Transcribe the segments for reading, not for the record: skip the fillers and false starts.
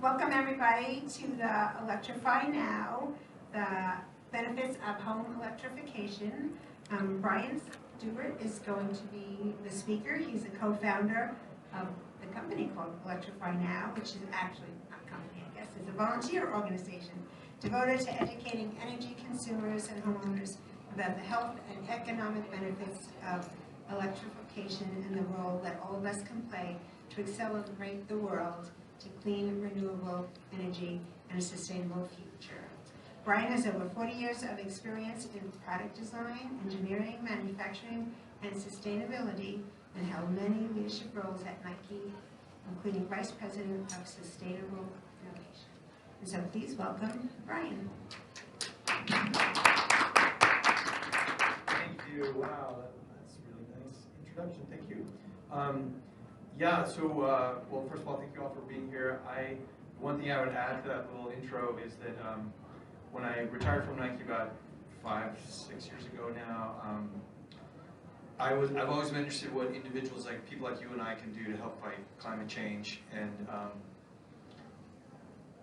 Welcome everybody to the Electrify Now, the benefits of home electrification. Brian Stewart is going to be the speaker. He's a co-founder of the company called Electrify Now, which is actually not a company, I guess. It's a volunteer organization devoted to educating energy consumers and homeowners about the health and economic benefits of electrification and the role that all of us can play to accelerate the world to clean, renewable energy and a sustainable future. Brian has over 40 years of experience in product design, engineering, manufacturing, and sustainability, and held many leadership roles at Nike, including Vice President of Sustainable Innovation. And so please welcome Brian. Thank you. Wow, that's a really nice introduction. Thank you. Well, first of all, thank you all for being here. One thing I would add to that little intro is that when I retired from Nike about 5-6 years ago now, I've always been interested in what individuals like people like you and I can do to help fight climate change. And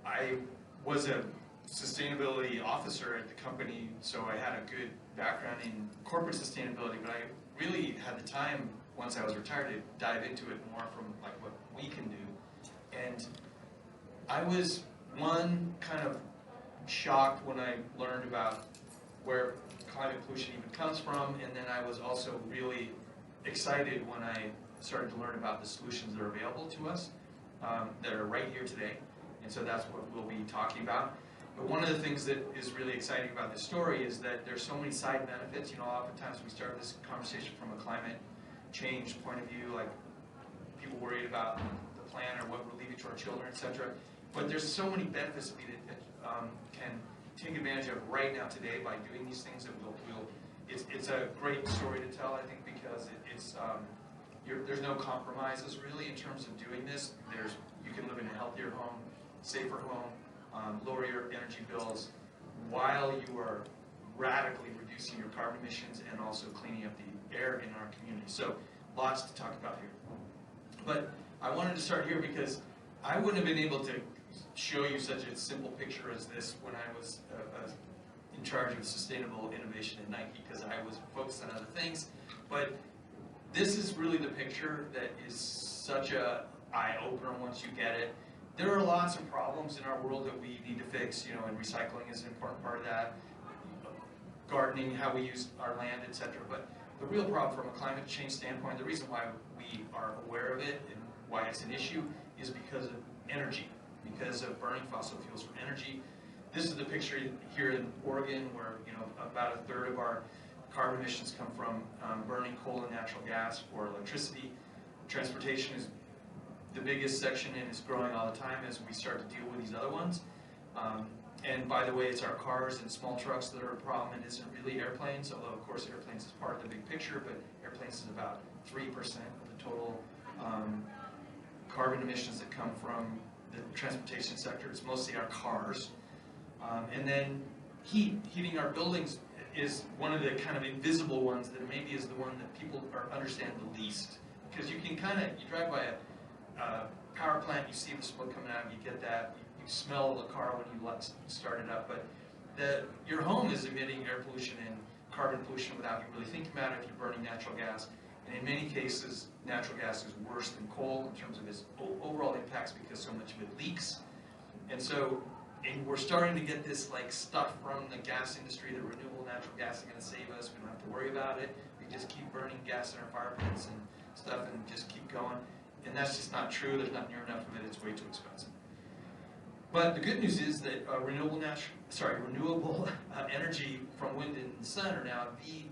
I was a sustainability officer at the company, so I had a good background in corporate sustainability, but I really had the time once I was retired to dive into it more from like what we can do. And I was kind of shocked when I learned about where climate pollution even comes from, and then I was also really excited when I started to learn about the solutions that are available to us that are right here today. And so that's what we'll be talking about. But one of the things that is really exciting about this story is that there's so many side benefits. You know, oftentimes we start this conversation from a climate change point of view, like people worried about the planet or what we're leaving to our children, etc. But there's so many benefits that can take advantage of right now today by doing these things that it's a great story to tell, I think, because there's no compromises really in terms of doing this. You can live in a healthier home, safer home, lower your energy bills while you are radically reducing your carbon emissions and also cleaning up the air in our community. So lots to talk about here. But I wanted to start here because I wouldn't have been able to show you such a simple picture as this when I was in charge of sustainable innovation at Nike, because I was focused on other things. But this is really the picture that is such a eye-opener once you get it. There are lots of problems in our world that we need to fix, you know, and recycling is an important part of that. Gardening, how we use our land, etc. But the real problem from a climate change standpoint, the reason why we are aware of it and why it's an issue is because of energy, because of burning fossil fuels for energy. This is the picture here in Oregon where, you know, about 1/3 of our carbon emissions come from burning coal and natural gas for electricity. Transportation is the biggest section and is growing all the time as we start to deal with these other ones. And by the way, it's our cars and small trucks that are a problem. It isn't really airplanes, although of course airplanes is part of the big picture, but airplanes is about 3% of the total carbon emissions that come from the transportation sector. It's mostly our cars. And then heating our buildings is one of the kind of invisible ones that maybe is the one that people understand the least. Because you can you drive by a power plant, you see the smoke coming out, you get that. You smell the car when you start it up, but your home is emitting air pollution and carbon pollution without you really thinking about it if you're burning natural gas. And in many cases, natural gas is worse than coal in terms of its overall impacts because so much of it leaks. And so we're starting to get this stuff from the gas industry that renewable natural gas is going to save us. We don't have to worry about it. We just keep burning gas in our fire pits and stuff and just keep going. And that's just not true. There's not near enough of it. It's way too expensive. But the good news is that renewable energy from wind and sun are now the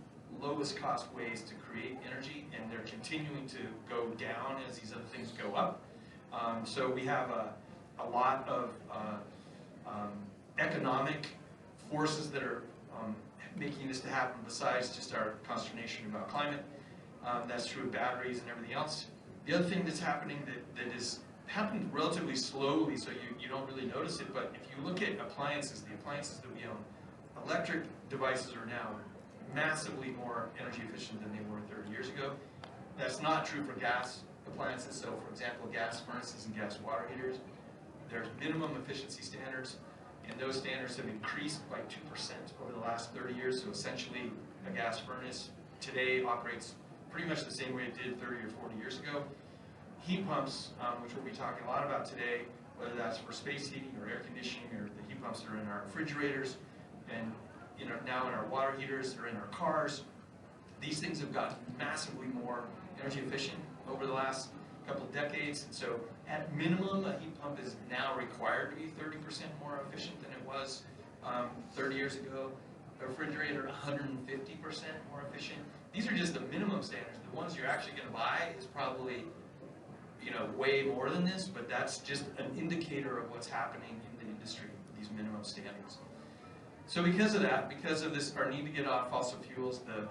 lowest cost ways to create energy, and they're continuing to go down as these other things go up. So we have a lot of economic forces that are making this to happen besides just our consternation about climate. That's true of batteries and everything else. The other thing that's happening that is happening relatively slowly, so you don't really notice it, but if you look at appliances, the appliances that we own, electric devices are now massively more energy efficient than they were 30 years ago. That's not true for gas appliances. So for example, gas furnaces and gas water heaters there's minimum efficiency standards, and those standards have increased by 2% over the last 30 years. So essentially, a gas furnace today operates pretty much the same way it did 30 or 40 years ago. Heat pumps, which we'll be talking a lot about today, whether that's for space heating or air conditioning, or the heat pumps that are in our refrigerators, and now in our water heaters, they're in our cars. These things have gotten massively more energy efficient over the last couple of decades, and so at minimum, a heat pump is now required to be 30% more efficient than it was 30 years ago. A refrigerator, 150% more efficient. These are just the minimum standards. The ones you're actually going to buy is probably way more than this, but that's just an indicator of what's happening in the industry, these minimum standards. So because of that, because of this, our need to get off fossil fuels, the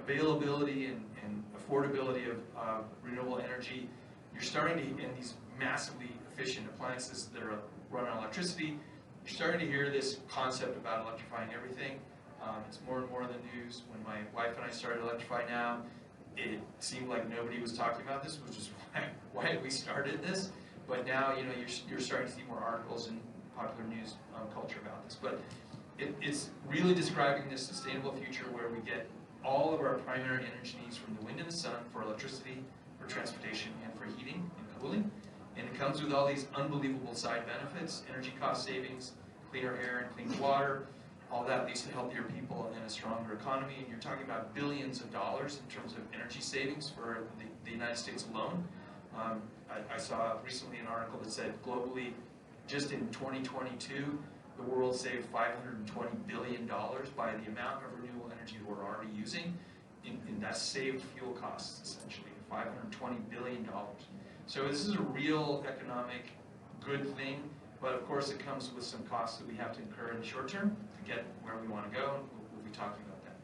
availability and affordability of renewable energy, you're starting to, in these massively efficient appliances that are run on electricity, you're starting to hear this concept about electrifying everything. It's more and more in the news. When my wife and I started Electrify Now, it seemed like nobody was talking about this, which is why we started this. But now, you're starting to see more articles in popular news culture about this. But it's really describing this sustainable future where we get all of our primary energy needs from the wind and the sun for electricity, for transportation, and for heating and cooling. And it comes with all these unbelievable side benefits: energy cost savings, cleaner air and clean water. All that leads to healthier people and a stronger economy. And you're talking about billions of dollars in terms of energy savings for the United States alone. I saw recently an article that said globally, just in 2022, the world saved $520 billion by the amount of renewable energy that we're already using. And that's saved fuel costs, essentially, $520 billion. So this is a real economic good thing, but of course it comes with some costs that we have to incur in the short term to get where we want to go, and we'll be talking about that.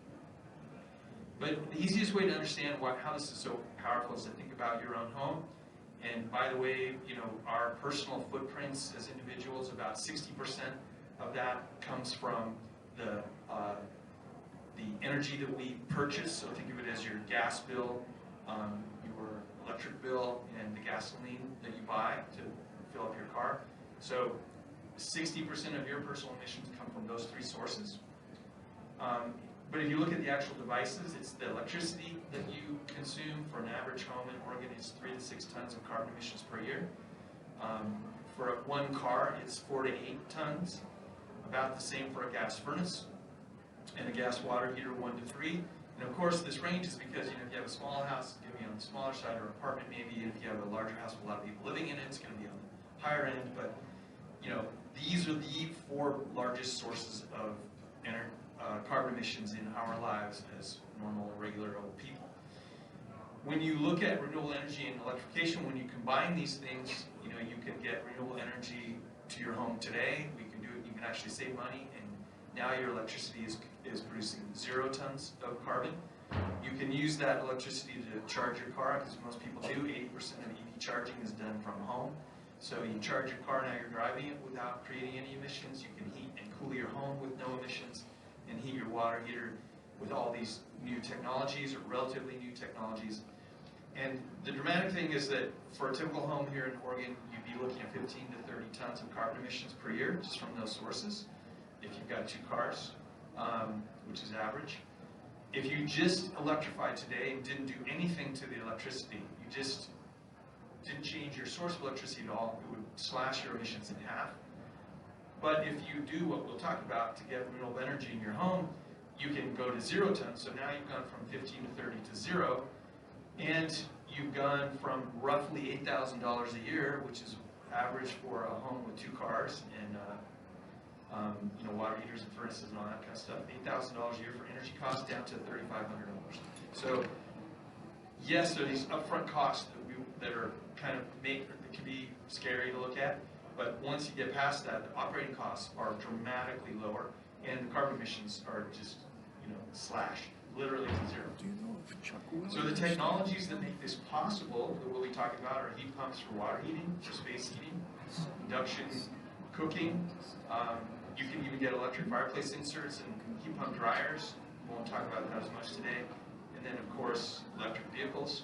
But the easiest way to understand how this is so powerful is to think about your own home. And by the way, our personal footprints as individuals, about 60% of that comes from the energy that we purchase. So think of it as your gas bill, your electric bill, and the gasoline that you buy to fill up your car. So 60% of your personal emissions come from those three sources. But if you look at the actual devices, it's the electricity that you consume. For an average home in Oregon, it's 3 to 6 tons of carbon emissions per year. For one car, it's 4 to 8 tons. About the same for a gas furnace. And a gas water heater, 1 to 3. And of course, this ranges because if you have a small house, it's going to be on the smaller side, or apartment maybe. And if you have a larger house with a lot of people living in it, it's going to be on the higher end. But these are the 4 largest sources of carbon emissions in our lives as normal, regular old people. When you look at renewable energy and electrification, when you combine these things, you can get renewable energy to your home today. We can do it. You can actually save money, and now your electricity is producing 0 tons of carbon. You can use that electricity to charge your car, because most people do. 80% of EV charging is done from home. So you charge your car, now you're driving it without creating any emissions. You can heat and cool your home with no emissions, and heat your water heater with all these new technologies, or relatively new technologies. And the dramatic thing is that for a typical home here in Oregon, you'd be looking at 15 to 30 tons of carbon emissions per year just from those sources, if you've got 2 cars, which is average. If you just electrified today and didn't do anything to the electricity, you just didn't change your source of electricity at all, it would slash your emissions in half. But if you do what we'll talk about to get renewable energy in your home, you can go to 0 tons. So now you've gone from 15 to 30 to 0, and you've gone from roughly $8,000 a year, which is average for a home with 2 cars and water heaters and furnaces and all that kind of stuff. $8,000 a year for energy costs, down to $3,500. So yes, there are these upfront costs that are kind of that can be scary to look at. But once you get past that, the operating costs are dramatically lower, and the carbon emissions are just, slashed, literally to 0. Do you know if Chuck Williams... So the technologies that make this possible, that we'll be talking about, are heat pumps for water heating, for space heating, induction cooking. You can even get electric fireplace inserts and heat pump dryers. We won't talk about that as much today. And then, of course, electric vehicles.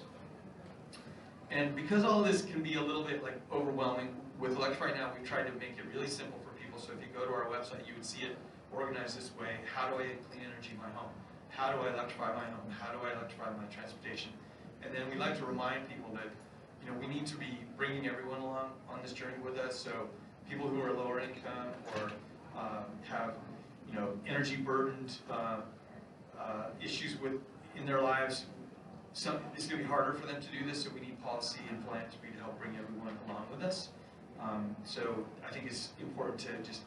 And because all of this can be a little bit like overwhelming, with Electrify Now, we've tried to make it really simple for people. So if you go to our website, you would see it organized this way. How do I clean energy in my home? How do I electrify my home? How do I electrify my transportation? And then we like to remind people that, you know, we need to be bringing everyone along on this journey with us. So people who are lower income or have, you know, energy burdened issues in their lives, it's going to be harder for them to do this. So we need policy and philanthropy to help bring everyone along with us. So I think it's important to just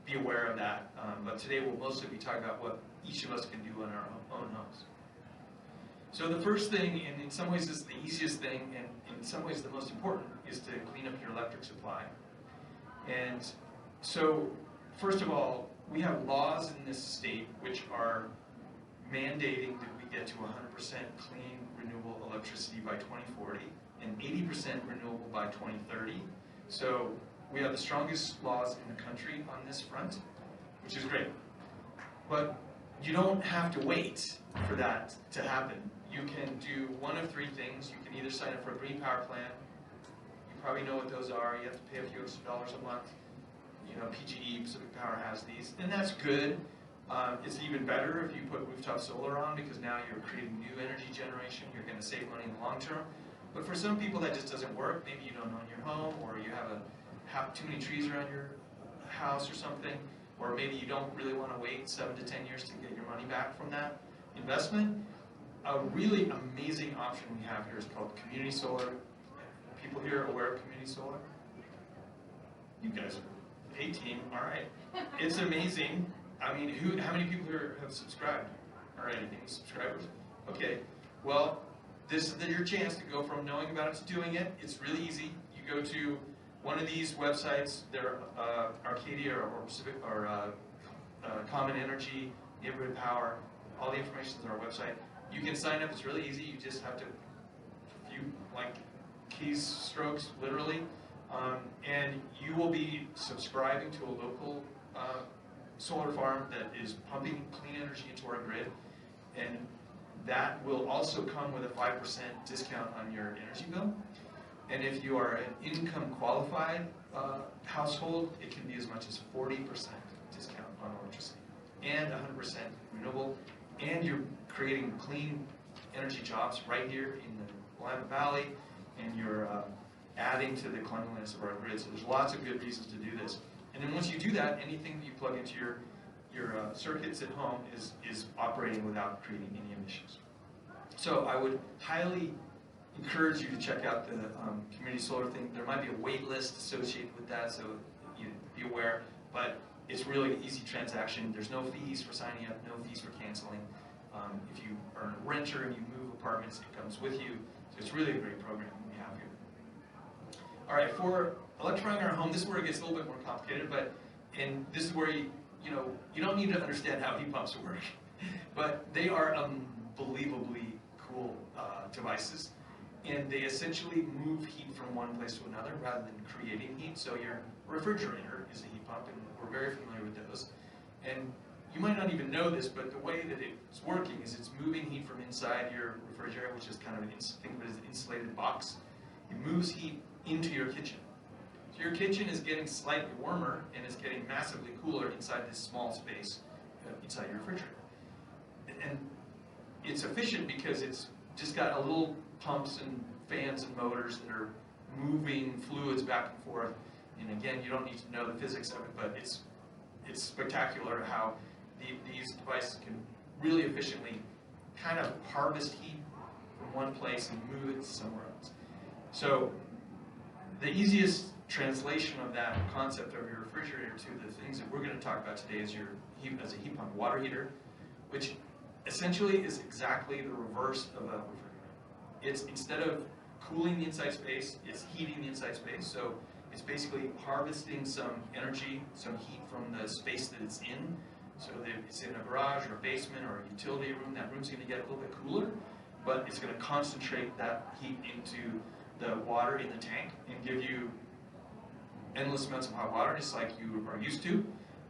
be aware of that. But today we'll mostly be talking about what each of us can do in our own homes. So the first thing, and in some ways it's the easiest thing, and in some ways the most important, is to clean up your electric supply. And so, first of all, we have laws in this state which are mandating that we get to 100% clean, renewable electricity by 2040 and 80% renewable by 2030. So we have the strongest laws in the country on this front, which is great. But you don't have to wait for that to happen. You can do one of three things. You can either sign up for a green power plan. You probably know what those are. You have to pay a few extra dollars a month. You know, PGE, Pacific Power, has these, and that's good. It's even better if you put rooftop solar on, because now you're creating new energy generation. You're going to save money in the long term. But for some people that just doesn't work. Maybe you don't own your home, or you have too many trees around your house or something, or maybe you don't really want to wait 7 to 10 years to get your money back from that investment. A really amazing option we have here is called community solar. People here are aware of community solar? You guys are 18, all right. It's amazing. I mean, how many people here have subscribed already? Any subscribers? Okay, well, this is your chance to go from knowing about it to doing it. It's really easy. You go to one of these websites. They're Arcadia or Pacific or Common Energy, Neighborhood Power. All the information is on our website. You can sign up. It's really easy. You just have to, like keys strokes, literally, and you will be subscribing to a local solar farm that is pumping clean energy into our grid, and that will also come with a 5% discount on your energy bill. And if you are an income qualified household, it can be as much as 40% discount on electricity and 100% renewable. And you're creating clean energy jobs right here in the Willamette Valley, and you're adding to the cleanliness of our grid. So there's lots of good reasons to do this. And then once you do that, anything that you plug into your circuits at home is operating without creating any emissions. So I would highly encourage you to check out the community solar thing. There might be a wait list associated with that, so you be aware. But it's really an easy transaction. There's no fees for signing up, no fees for canceling. If you are a renter and you move apartments, it comes with you. So it's really a great program we have here. All right, for electrifying our home, this is where it gets a little bit more complicated, and this is where you don't need to understand how heat pumps work, but they are unbelievably cool devices, and they essentially move heat from one place to another rather than creating heat. So your refrigerator is a heat pump, and we're very familiar with those. And you might not even know this, but the way that it's working is it's moving heat from inside your refrigerator, which is kind of think of it as an insulated box. It moves heat into your kitchen. So your kitchen is getting slightly warmer and is getting massively cooler inside this small space inside your refrigerator. And it's efficient because it's just got a little pumps and fans and motors that are moving fluids back and forth. And again, you don't need to know the physics of it, but it's spectacular how these devices can really efficiently kind of harvest heat from one place and move it somewhere else. So the easiest translation of that concept of your refrigerator to the things that we're going to talk about today is your as a heat pump water heater, which essentially is exactly the reverse of a refrigerator. It's, instead of cooling the inside space, it's heating the inside space. So it's basically harvesting some energy, some heat from the space that it's in. So that if it's in a garage or a basement or a utility room, that room's going to get a little bit cooler, but it's going to concentrate that heat into the water in the tank and give you endless amounts of hot water, just like you are used to.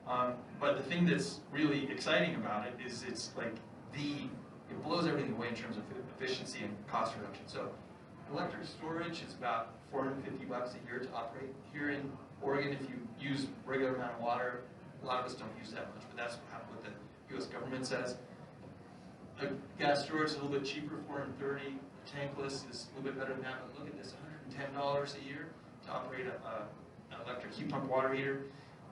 But the thing that's really exciting about it is it's like it blows everything away in terms of efficiency and cost reduction. So Electric storage is about $450 a year to operate. Here in Oregon, if you use regular amount of water, a lot of us don't use that much, but that's what the U.S. government says. Gas storage is a little bit cheaper, $430. Tankless is a little bit better than that, but look at this, $110 a year to operate an electric heat pump water heater.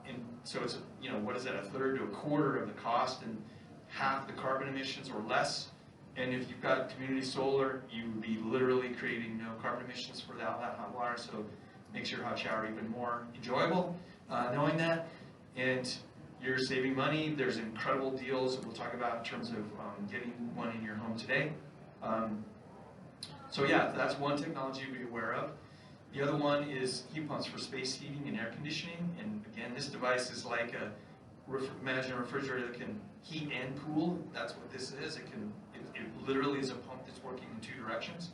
And so it's, what is that, a third to a quarter of the cost and half the carbon emissions or less. And if you've got community solar, you would be literally creating no carbon emissions for that hot water, so makes your hot shower even more enjoyable knowing that. And you're saving money. There's incredible deals that we'll talk about in terms of getting one in your home today. So yeah, that's one technology to be aware of. The other one is heat pumps for space heating and air conditioning. And again, this device is like imagine a refrigerator that can heat and cool. That's what this is. It literally is a pump that's working in two directions.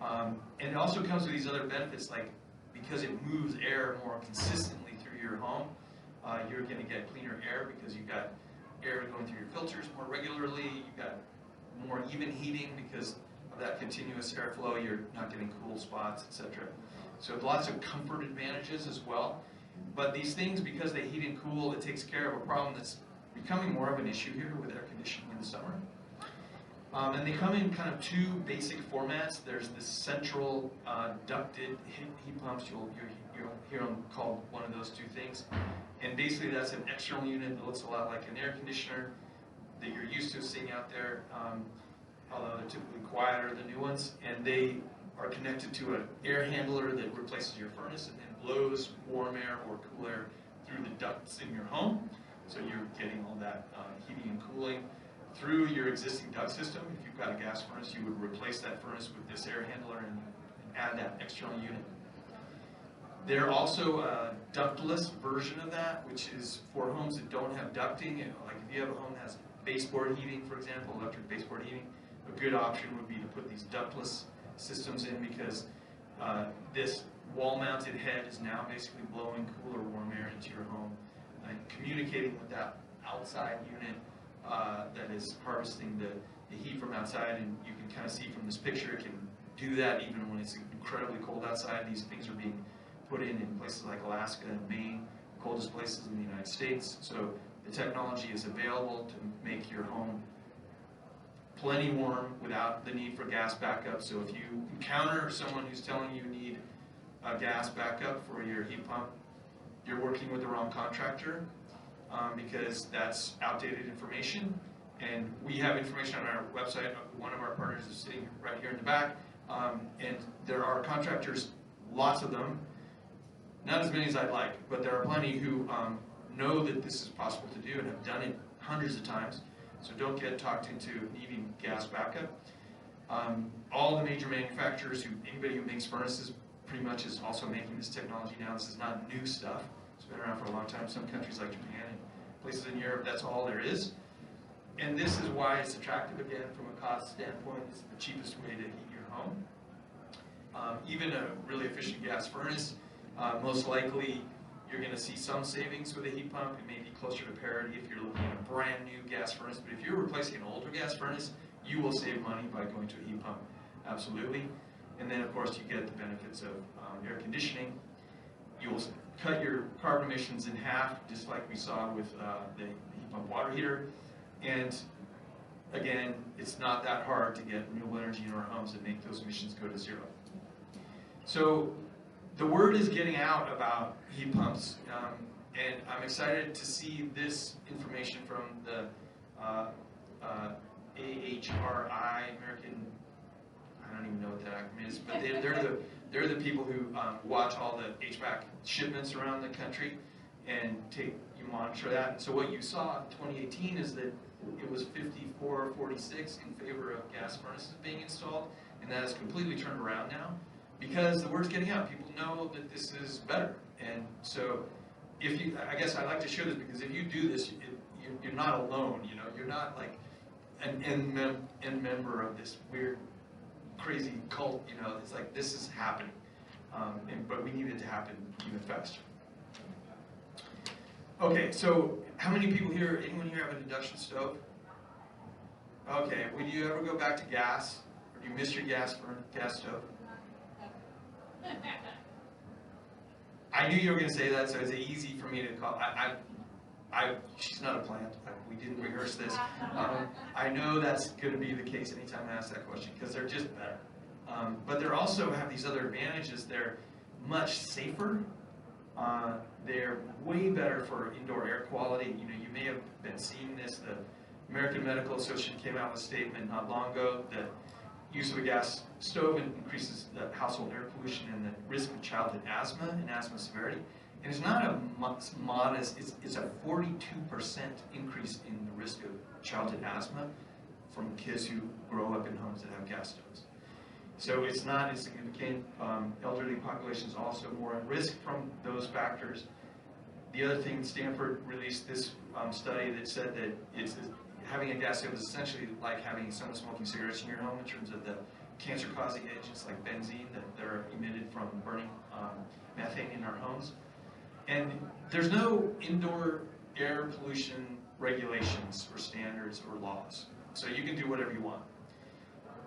And it also comes with these other benefits, like because it moves air more consistently through your home, you're going to get cleaner air because you've got air going through your filters more regularly. You've got more even heating because of that continuous airflow. You're not getting cool spots, etc. So lots of comfort advantages as well. But these things, because they heat and cool, it takes care of a problem that's becoming more of an issue here with air conditioning in the summer. And they come in kind of two basic formats. There's this central ducted heat pumps. You'll hear them called one of those two things. And basically that's an external unit that looks a lot like an air conditioner that you're used to seeing out there, although they're typically quieter than new ones. And they are connected to an air handler that replaces your furnace and then blows warm air or cool air through the ducts in your home. So you're getting all that heating and cooling through your existing duct system. If you've got a gas furnace, you would replace that furnace with this air handler and add that external unit. They're also a ductless version of that, which is for homes that don't have ducting. Like if you have a home that has baseboard heating, for example, electric baseboard heating, a good option would be to put these ductless systems in because this wall-mounted head is now basically blowing cool or warm air into your home and communicating with that outside unit that is harvesting the heat from outside. And you can kind of see from this picture, it can do that even when it's incredibly cold outside. These things are being put in places like Alaska and Maine, coldest places in the United States. So the technology is available to make your home plenty warm without the need for gas backup. So if you encounter someone who's telling you need a gas backup for your heat pump, you're working with the wrong contractor because that's outdated information. And we have information on our website. One of our partners is sitting right here in the back. And there are contractors, lots of them, not as many as I'd like, but there are plenty who know that this is possible to do and have done it hundreds of times. So don't get talked into needing gas backup. All the major manufacturers, anybody who makes furnaces pretty much is also making this technology now. This is not new stuff. It's been around for a long time. Some countries like Japan and places in Europe, that's all there is. And this is why it's attractive, again, from a cost standpoint. It's the cheapest way to heat your home. Even a really efficient gas furnace, most likely you're going to see some savings with a heat pump. It may be closer to parity if you're looking at a brand new gas furnace. But if you're replacing an older gas furnace, you will save money by going to a heat pump, absolutely. And then, of course, you get the benefits of air conditioning. You will cut your carbon emissions in half, just like we saw with the heat pump water heater. And again, it's not that hard to get renewable energy in our homes and make those emissions go to zero. So the word is getting out about heat pumps, and I'm excited to see this information from the AHRI, American, I don't even know what that acronym is, but they're the people who watch all the HVAC shipments around the country and you monitor that. And so what you saw in 2018 is that it was 54-46 in favor of gas furnaces being installed, and that has completely turned around now because the word's getting out. People know that this is better. And so I guess I like to share this because if you do this, you're not alone, you're not like an end member of this weird, crazy cult, it's like this is happening. But we need it to happen even faster. Okay, so how many people here, anyone here have an induction stove? Okay, would you ever go back to gas? Or do you miss your gas stove? I knew you were going to say that, so it's easy for me to call. She's not a plant. We didn't rehearse this. I know that's going to be the case anytime I ask that question because they're just better. But they also have these other advantages. They're much safer. They're way better for indoor air quality. You know, you may have been seeing this. The American Medical Association came out with a statement not long ago that use of a gas stove increases the household air pollution and the risk of childhood asthma and asthma severity. And it's not a modest, it's a 42% increase in the risk of childhood asthma from kids who grow up in homes that have gas stoves. So it's not insignificant. Elderly populations also more at risk from those factors. The other thing, Stanford released this study that said that having a gas stove is essentially like having someone smoking cigarettes in your home in terms of the cancer-causing agents like benzene that are emitted from burning methane in our homes. And there's no indoor air pollution regulations or standards or laws. So you can do whatever you want.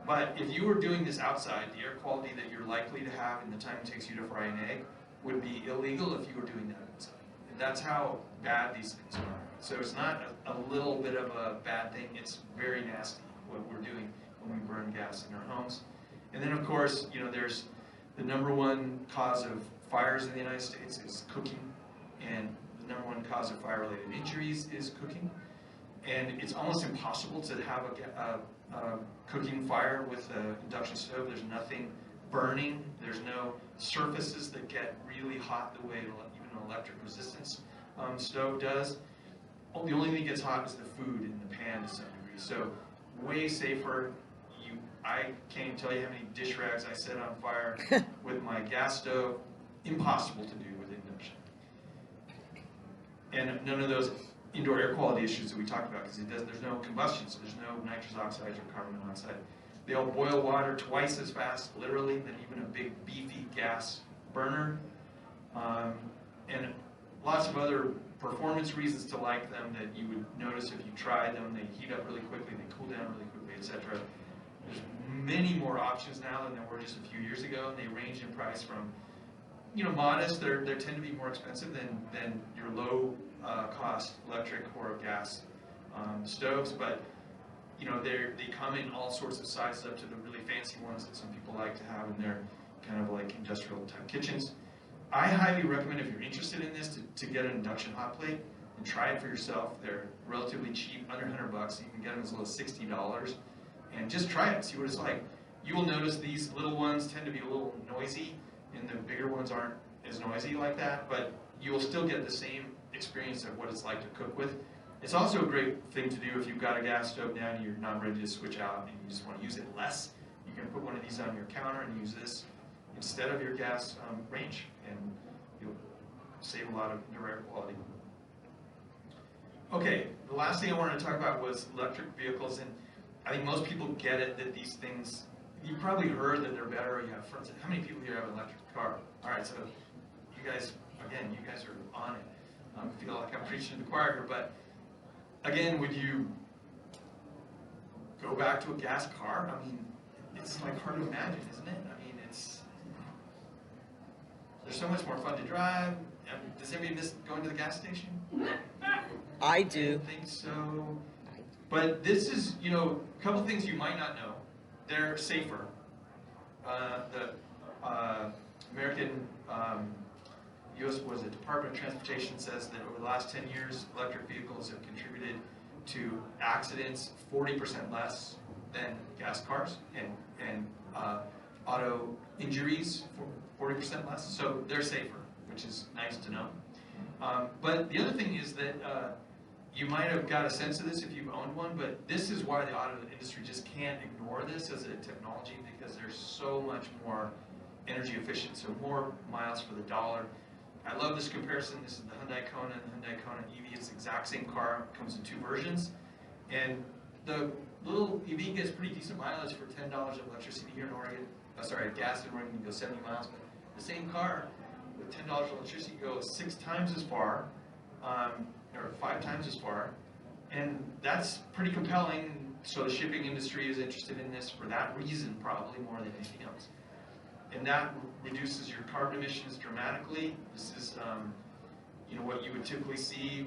But if you were doing this outside, the air quality that you're likely to have in the time it takes you to fry an egg would be illegal if you were doing that outside. And that's how bad these things are. So it's not a little bit of a bad thing, it's very nasty what we're doing when we burn gas in our homes. And then of course, you know, there's the #1 cause of fires in the United States is cooking, and the #1 cause of fire-related injuries is cooking. And it's almost impossible to have a cooking fire with an induction stove. There's nothing burning. There's no surfaces that get really hot the way even an electric resistance stove does. The only thing that gets hot is the food in the pan to some degree. So way safer. I can't even tell you how many dish rags I set on fire with my gas stove. Impossible to do with induction. And none of those indoor air quality issues that we talked about, because there's no combustion, so there's no nitrous oxides or carbon monoxide. They'll boil water twice as fast, literally, than even a big beefy gas burner. And lots of other performance reasons to like them that you would notice if you tried them. They heat up really quickly, they cool down really quickly, etc. There's many more options now than there were just a few years ago, and they range in price from, you know, modest. They tend to be more expensive than your low cost electric or gas stoves, but you know, they come in all sorts of sizes up to the really fancy ones that some people like to have in their kind of like industrial type kitchens. I highly recommend, if you're interested in this, to get an induction hot plate and try it for yourself. They're relatively cheap, under $100. You can get them as low as $60, and just try it, see what it's like. You will notice these little ones tend to be a little noisy, and the bigger ones aren't as noisy like that, but you will still get the same experience of what it's like to cook with. It's also a great thing to do if you've got a gas stove now and you're not ready to switch out and you just want to use it less. You can put one of these on your counter and use this instead of your gas range, and you'll save a lot of indoor air quality. Okay, the last thing I wanted to talk about was electric vehicles, and I think most people get it that these things, you probably heard that they're better. You have friends. How many people here have an electric car? All right, so you guys, again, you guys are on it. I feel like I'm preaching to the choir here, but again, would you go back to a gas car? I mean, it's like hard to imagine, isn't it? I mean, they're so much more fun to drive. Does anybody miss going to the gas station? I do. I think so. But this is, you know, a couple things you might not know. They're safer. The American U.S. Department of Transportation says that over the last 10 years, electric vehicles have contributed to accidents 40% less than gas cars, and auto injuries 40% less. So they're safer, which is nice to know. But the other thing is that you might have got a sense of this if you've owned one, but this is why the auto industry just can't ignore this as a technology, because they're so much more energy efficient, so more miles for the dollar. I love this comparison. This is the Hyundai Kona and the Hyundai Kona EV. It's the exact same car. It comes in 2 versions. And the little EV gets pretty decent mileage for $10 of electricity here in Oregon. Gas in Oregon, you can go 70 miles. But the same car with $10 of electricity goes 6 times as far, or 5 times as far. And that's pretty compelling. So the shipping industry is interested in this for that reason, probably more than anything else. and that reduces your carbon emissions dramatically. This is what you would typically see,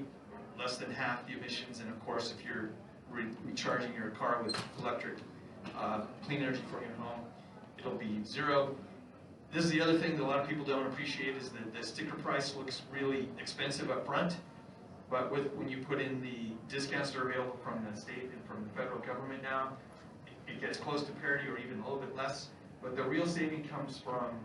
less than half the emissions, and of course if you're recharging your car with electric clean energy from your home, it'll be zero. This is the other thing that a lot of people don't appreciate, is that the sticker price looks really expensive up front, but when you put in the discounts that are available from the state and from the federal government now, it gets close to parity or even a little bit less. But the real saving comes from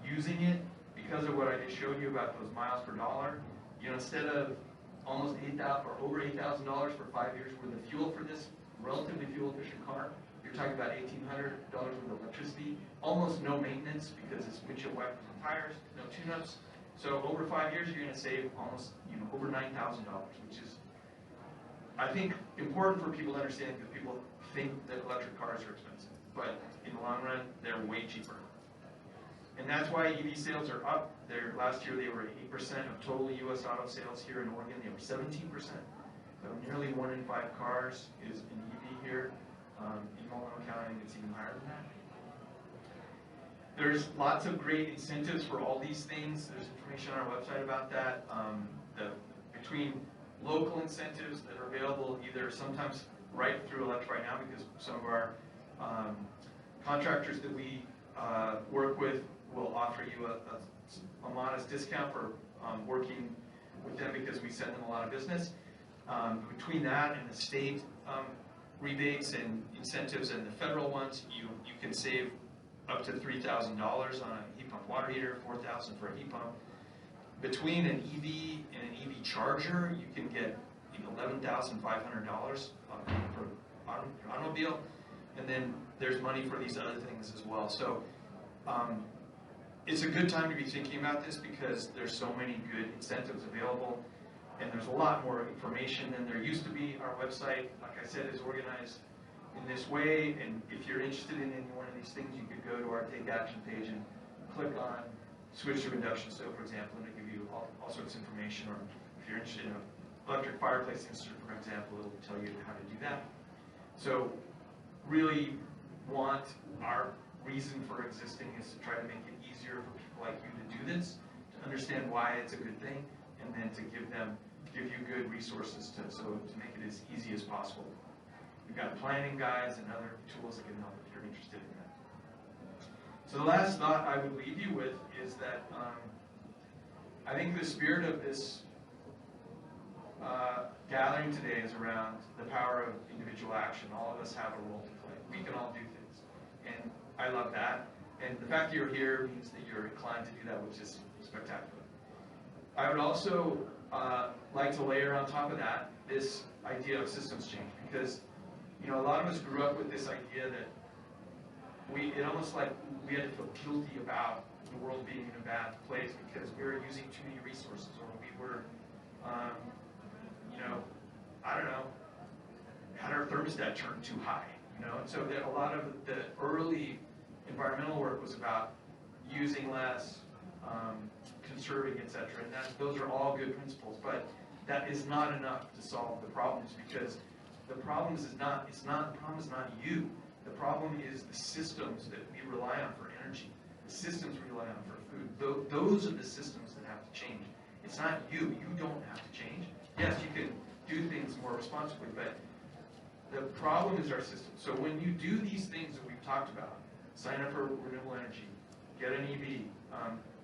using it because of what I just showed you about those miles per dollar. Instead of almost $8,000 or over $8,000 for 5 years worth of fuel for this relatively fuel-efficient car, you're talking about $1,800 worth of electricity, almost no maintenance because it's windshield wipers and tires, no tune-ups. So over 5 years, you're going to save almost over $9,000, which is, I think, important for people to understand, because people think that electric cars are expensive, but in the long run, they're way cheaper. And that's why EV sales are up. Last year they were 8% of total U.S. auto sales here in Oregon. They were 17%. So nearly 1 in 5 cars is an EV here. In Multnomah County, it's even higher than that. There's lots of great incentives for all these things. There's information on our website about that. Between local incentives that are available either sometimes right through Electrify Now, because some of our contractors that we work with will offer you a modest discount for working with them because we send them a lot of business. Between that and the state rebates and incentives and the federal ones, you can save up to $3,000 on a heat pump water heater, $4,000 for a heat pump. Between an EV and an EV charger, you can get $11,500 for automobile, and then there's money for these other things as well. So it's a good time to be thinking about this because there's so many good incentives available, and there's a lot more information than there used to be. Our website, like I said, is organized in this way, and if you're interested in any one of these things, you could go to our Take Action page and click on Switch to Induction Stove, for example, and it'll give you all sorts of information. Or if you're interested in an electric fireplace installer, for example, it'll tell you how to do that. So really our reason for existing is to try to make it easier for people like you to do this, to understand why it's a good thing, and then to give you good resources to make it as easy as possible. We've got planning guides and other tools that can help if you're interested in that. So the last thought I would leave you with is that I think the spirit of this gathering today is around the power of individual action. All of us have a role to play. We can all do things. And I love that. And the fact that you're here means that you're inclined to do that, which is spectacular. I would also like to layer on top of that this idea of systems change, because a lot of us grew up with this idea that it almost like we had to feel guilty about the world being in a bad place because we were using too many resources, or we were, I don't know, had our thermostat turned too high, and so a lot of the early environmental work was about using less, conserving, etc. And those are all good principles, but that is not enough to solve the problems, because the problem is not you. The problem is the systems that we rely on for energy, the systems we rely on for food. Those are the systems that have to change. It's not you. You don't have to change. Yes, you can do things more responsibly, but the problem is our system. So when you do these things that we've talked about, sign up for renewable energy, get an EV,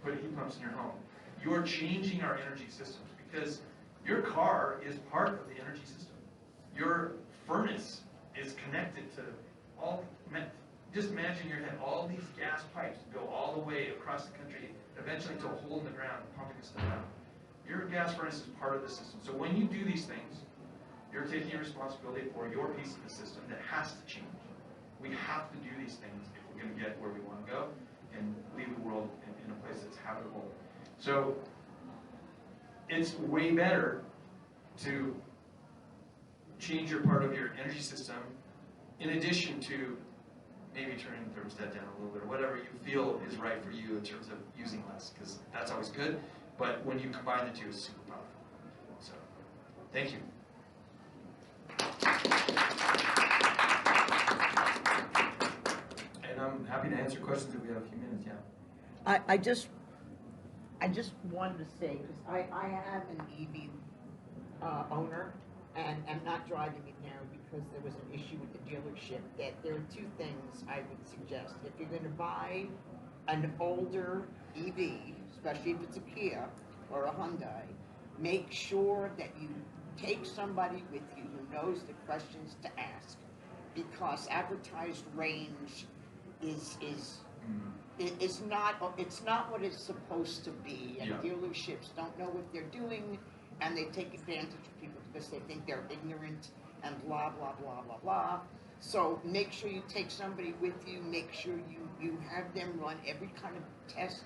put heat pumps in your home, you're changing our energy systems, because your car is part of the energy system. Your furnace is connected to just imagine you had all these gas pipes go all the way across the country, eventually to a hole in the ground, pumping this stuff out. Your gas furnace is part of the system. So when you do these things, you're taking a responsibility for your piece of the system that has to change. We have to do these things if we're going to get where we want to go and leave the world in a place that's habitable. So it's way better to change your part of your energy system in addition to maybe turning the thermostat down a little bit, or whatever you feel is right for you in terms of using less, because that's always good. But when you combine the two, it's super powerful. So, thank you. And I'm I'm happy to answer questions if we have a few minutes, yeah. I just wanted to say, because I am an EV owner, and I'm not driving it now because there was an issue with the dealership, that there are two things I would suggest. If you're going to buy an older EV, especially if it's a Kia or a Hyundai, make sure that you take somebody with you who knows the questions to ask, because advertised range it's not what it's supposed to be, and dealerships don't know what they're doing, and they take advantage of people because they think they're ignorant and blah blah blah blah blah. So make sure you take somebody with you. Make sure you have them run every kind of test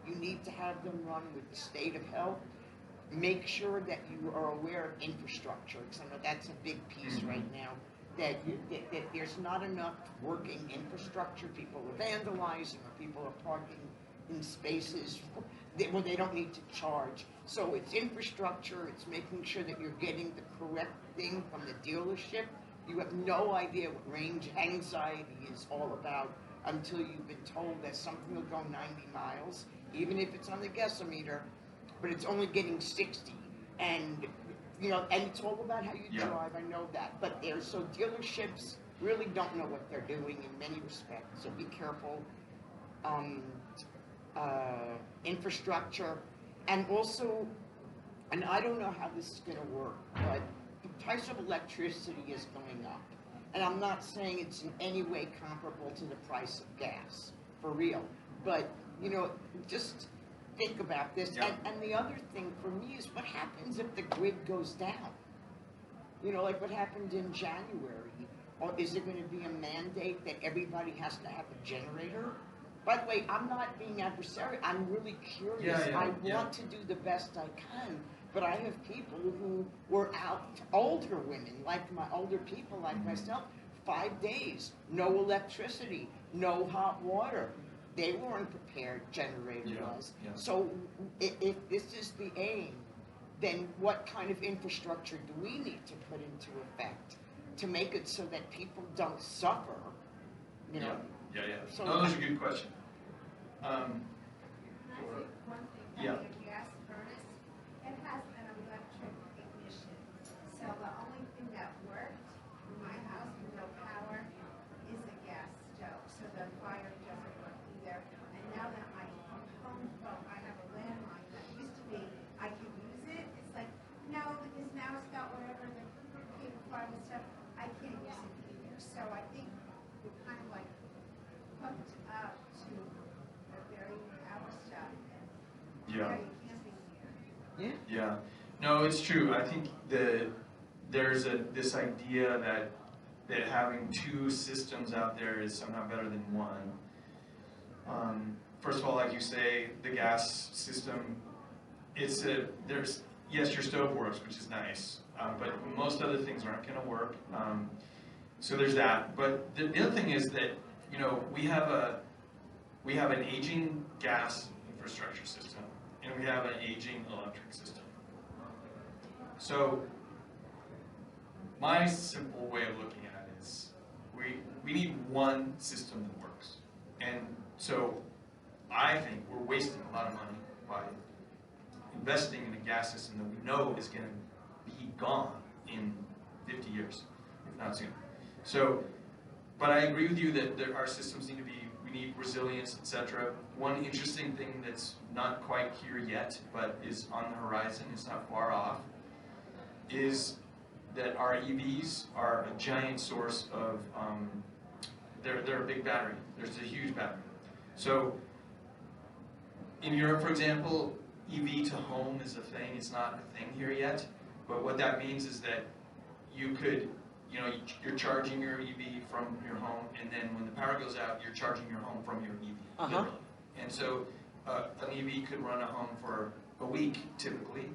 you need to have them run with the state of health. Make sure that you are aware of infrastructure, because I know that's a big piece right now. That there's not enough working infrastructure. People are vandalizing, or people are parking in spaces where they don't need to charge. So it's infrastructure, it's making sure that you're getting the correct thing from the dealership. You have no idea what range anxiety is all about until you've been told that something will go 90 miles, even if it's on the gasometer, but it's only getting 60. And and it's all about how you drive, I know that. But so dealerships really don't know what they're doing in many respects, so be careful. Infrastructure, and also, and I don't know how this is going to work, but the price of electricity is going up. And I'm not saying it's in any way comparable to the price of gas, for real. But, just think about this. And the other thing for me is, what happens if the grid goes down? Like what happened in January. Or is it going to be a mandate that everybody has to have a generator? By the way, I'm not being adversarial. I'm really curious. I want to do the best I can, but I have people who were out, older women, older people like myself, 5 days, no electricity, no hot water. They weren't prepared, generator-wise. So if this is the aim, then what kind of infrastructure do we need to put into effect to make it so that people don't suffer? So those are good questions. One thing, a gas furnace, it has an electric ignition. So the only thing that worked in my house with no power is a gas stove. So the fire doesn't work either. And now that my home phone, I have a landline that used to be, I could use it. It's like, no, because now it's got whatever the cable file and stuff, I can't use it either. So I think we're kind of like hooked up to the very power stuff. Yeah. No, it's true. I think there's this idea that having two systems out there is somehow better than one. First of all, like you say, the gas system, yes, your stove works, which is nice, but most other things aren't going to work. So there's that. But the other thing is that we have an aging gas infrastructure system, and we have an aging electric system. So my simple way of looking at it is we need one system that works. And so I think we're wasting a lot of money by investing in a gas system that we know is going to be gone in 50 years, if not sooner. So, but I agree with you that our systems need to be, we need resilience, etc. One interesting thing that's not quite here yet, but is on the horizon, it's not far off, is that our EVs are a giant source of, they're a big battery. There's a huge battery. So in Europe, for example, EV to home is a thing. It's not a thing here yet. But what that means is that you could, you're charging your EV from your home, and then when the power goes out, you're charging your home from your EV, literally. And so an EV could run a home for a week, typically,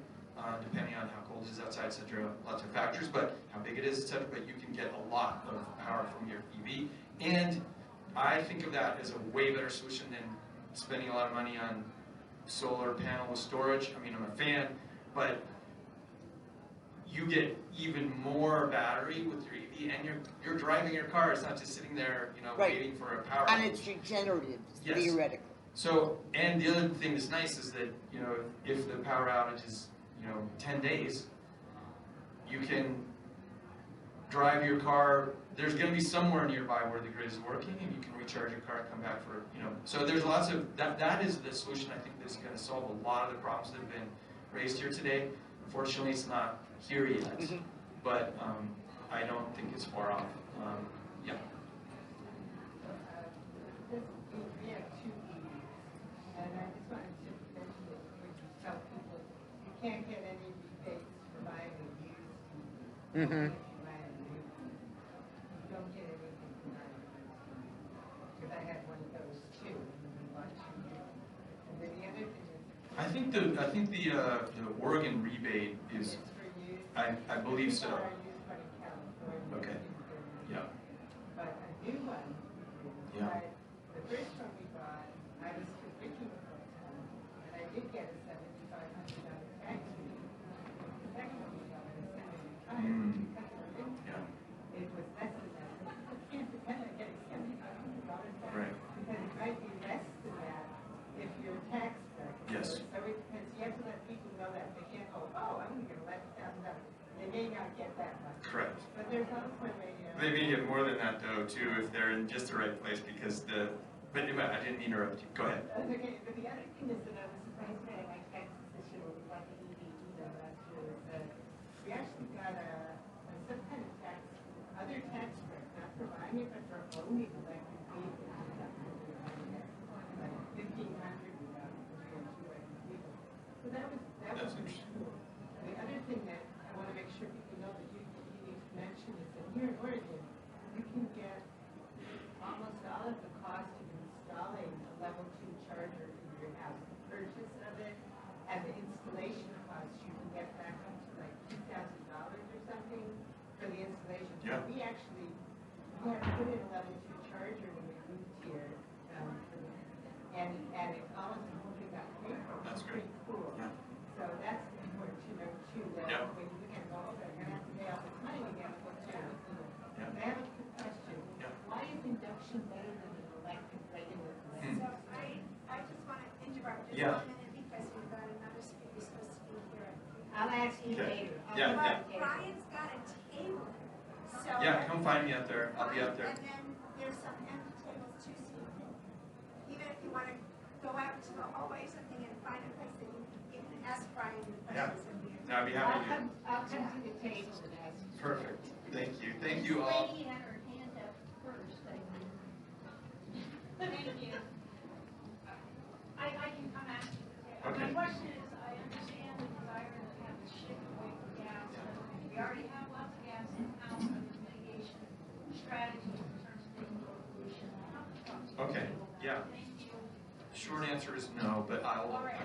depending on how cold it is outside, etc. Lots of factors, but how big it is, etc. But you can get a lot of power from your EV. And I think of that as a way better solution than spending a lot of money on solar panel with storage. I mean, I'm a fan, but you get even more battery with your EV, and you're driving your car. It's not just sitting there, Right. waiting for a power. And outage. it's regenerative, Yes. theoretically. So, and the other thing that's nice is that, if the power outage is, 10 days, you can drive your car. There's going to be somewhere nearby where the grid is working, and you can recharge your car and come back for, So there's lots of, that is the solution I think that's going to solve a lot of the problems that have been raised here today. Unfortunately, it's not here yet, but I don't think it's far off. Yeah. We have two EVs, and I just wanted to mention that we tell people you can't get any rebates for buying a used EV. If you buy a new EV, you don't get anything for buying a used EV. Because I had one of those too, and we bought two new. And then the other thing is. I think the Oregon rebate is, It's for used. I believe so. We bought our used one in California. Okay. Yeah. But a new one, Yeah. but the first one we bought, I was thinking of it, and I did get a $7,500 tax rebate. The second one we bought was $75,000 because of the income. Yeah. It was less than that. I can't pretend I'm getting $75,000 back. Right. Because it might be less than that if you're tax bracket. Yes. So it depends. You have to let people know that. They can't go, oh, I'm going to get $11,000. They may not get that much. Correct. But there's also a They may get more than that though too if they're in just the right place because but anyway, I didn't mean to interrupt you. Go ahead. That's okay, but the other thing is that I was surprised by my tax position about the EV last year was that we actually got some kind of tax, other tax break, not for buying it, but for owning electric vehicles. Like 1,500 without two electric vehicles. So that was That's pretty interesting. cool. The other thing that I want to make sure people know that you need to mention is that here in Oregon, you can get almost all of the cost of installing a level 2 charger in your house. The purchase of it and the installation costs you can get back up to like $2,000 or something for the installation. Yeah. We had put in a level 2 charger when we moved here, and it almost completely got paid for. That's It's pretty great. cool. Yeah. So that's important to know too, that Yeah. when you can go over, you're gonna have to pay all this money, you gotta put down. Yeah. I have a quick question. Yeah. Why is induction better than an electric, regular electric? So I just want to interrupt just Yeah. 1 minute because we've got another speaker supposed to be here. I'll ask you Okay. later. I'll Yeah, come yeah. back later. Brian's got a table, so. Yeah, come find me out there. I'll be out there. And then there's some empty tables too, so you can, even if you want to go out to the hallway or something and find a place that you can ask Brian the Yeah. questions. No, I'd be happy to. I'll come to the table and ask you. Perfect. Thank you. Thank you all. Lady had her hand up first, I think. Thank you. I can come ask you. Okay. My question is, I understand the desire to have to shift away from gas. We already have lots of gas in house and the mitigation strategy in terms of taking pollution. How much cost? Okay. Yeah. Thank you. Short answer is no, but I will. All right.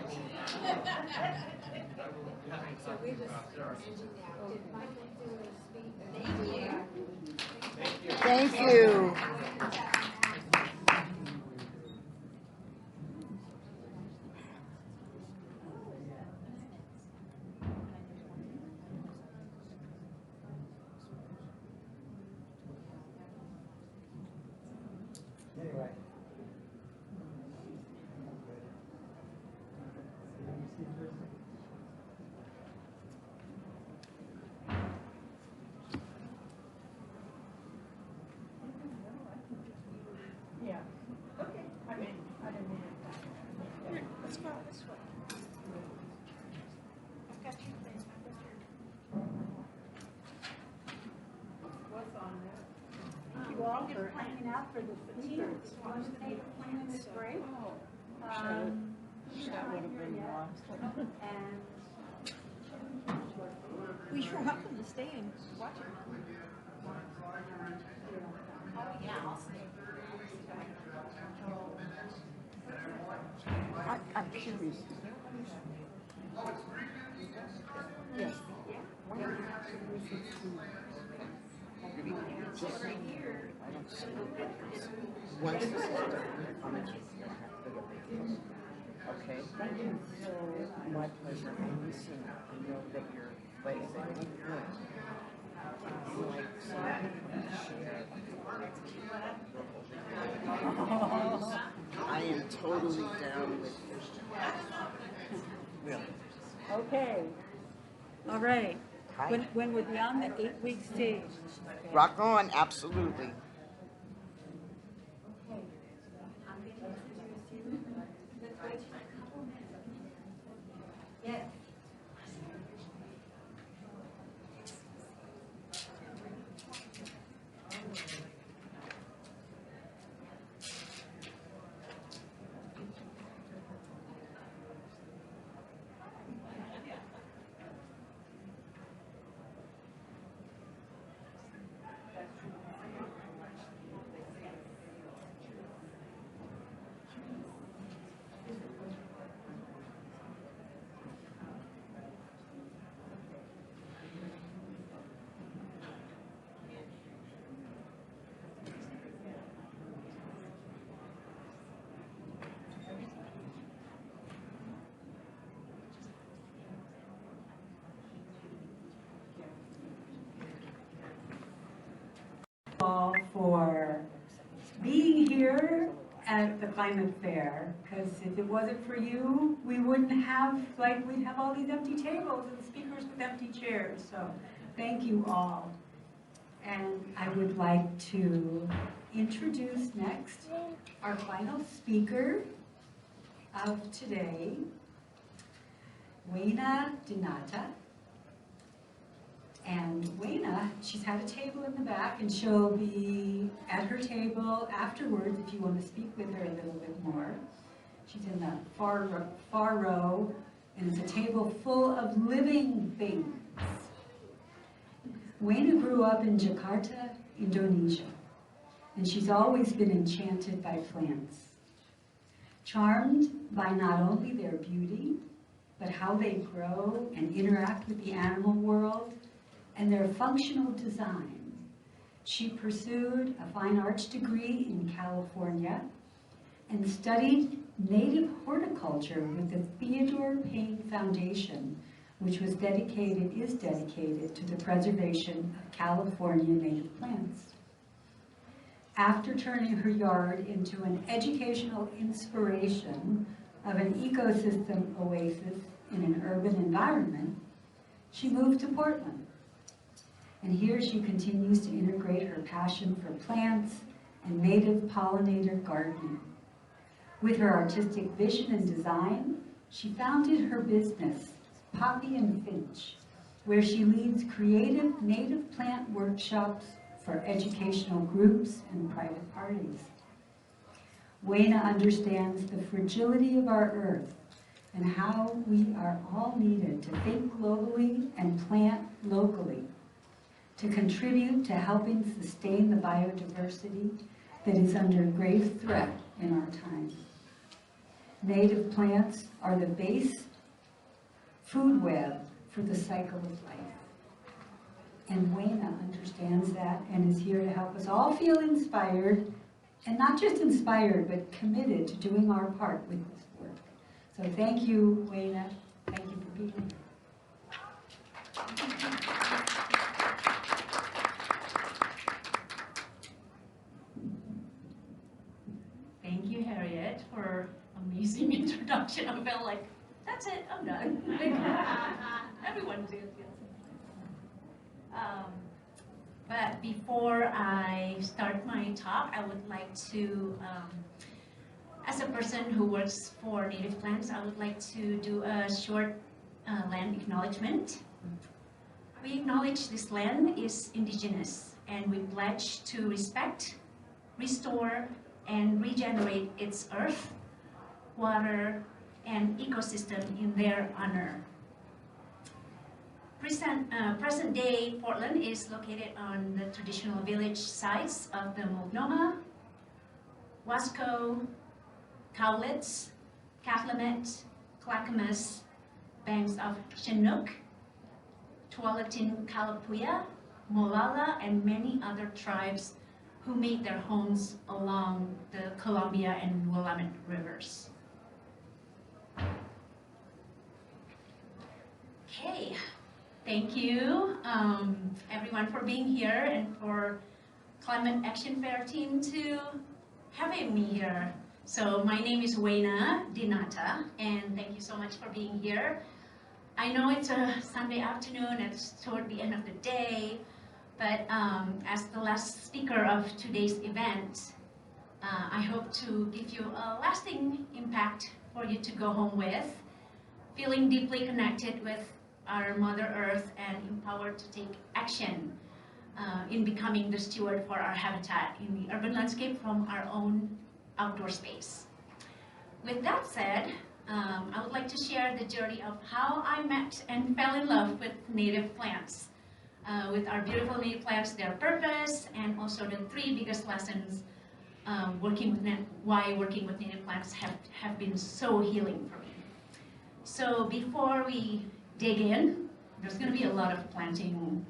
So we just mentioned that. Did Michael do a speak? Thank you. Anyway. Yeah. Okay. I mean, I didn't mean it. Let's go this way. I've got two things. What's on there? Thank you all for hanging out for the fatigue. One day plan this break. That would have been lost. And well, you're welcome to stay and watch it. Oh, yeah, I'll stay. I'm curious. Yes. Right here. Once the system, okay. So my pleasure. And listen, I know that you're Wait a second. I am totally down with this. Really. Okay. All right. When we're beyond the 8-week stage. Rock on, absolutely. Yes. All for being here at the climate fair, because if it wasn't for you, we wouldn't have, we'd have all these empty tables and speakers with empty chairs. So thank you all. And I would like to introduce next our final speaker of today, Wayna Donata. And Wayna, she's had a table in the back, and she'll be at her table afterwards if you want to speak with her a little bit more. She's in the far row, and it's a table full of living things. Wayna grew up in Jakarta, Indonesia, and she's always been enchanted by plants. Charmed by not only their beauty, but how they grow and interact with the animal world, and their functional design. She pursued a fine arts degree in California and studied native horticulture with the Theodore Payne Foundation, which is dedicated to the preservation of California native plants. After turning her yard into an educational inspiration of an ecosystem oasis in an urban environment, she moved to Portland. And here she continues to integrate her passion for plants and native pollinator gardening. With her artistic vision and design, she founded her business, Poppy and Finch, where she leads creative native plant workshops for educational groups and private parties. Wayna understands the fragility of our earth and how we are all needed to think globally and plant locally, to contribute to helping sustain the biodiversity that is under grave threat in our time. Native plants are the base food web for the cycle of life. And Wayna understands that and is here to help us all feel inspired, and not just inspired, but committed to doing our part with this work. So thank you, Wayna. Thank you for being here. Thank you, Harriet, for amazing introduction. I felt like, that's it, I'm done. Everyone did, yes. But before I start my talk, I would like to, as a person who works for native plants, I would like to do a short land acknowledgement. We acknowledge this land is indigenous, and we pledge to respect, restore, and regenerate its earth, water, and ecosystem in their honor. Present day Portland is located on the traditional village sites of the Multnomah, Wasco, Cowlitz, Cathlamet, Clackamas, banks of Chinook, Tualatin Kalapuya, Molalla, and many other tribes who made their homes along the Columbia and Willamette rivers. Okay, Thank you, everyone, for being here and for Climate Action Fair team to having me here. So my name is Wayna Dinata, and thank you so much for being here. I know it's a Sunday afternoon, it's toward the end of the day, but as the last speaker of today's event, I hope to give you a lasting impact for you to go home with, feeling deeply connected with our Mother Earth and empowered to take action in becoming the steward for our habitat in the urban landscape from our own outdoor space. With that said, I would like to share the journey of how I met and fell in love with native plants, with our beautiful native plants, their purpose, and also the 3 biggest lessons why working with native plants have been so healing for me. So before we dig in, there's going to be a lot of planting,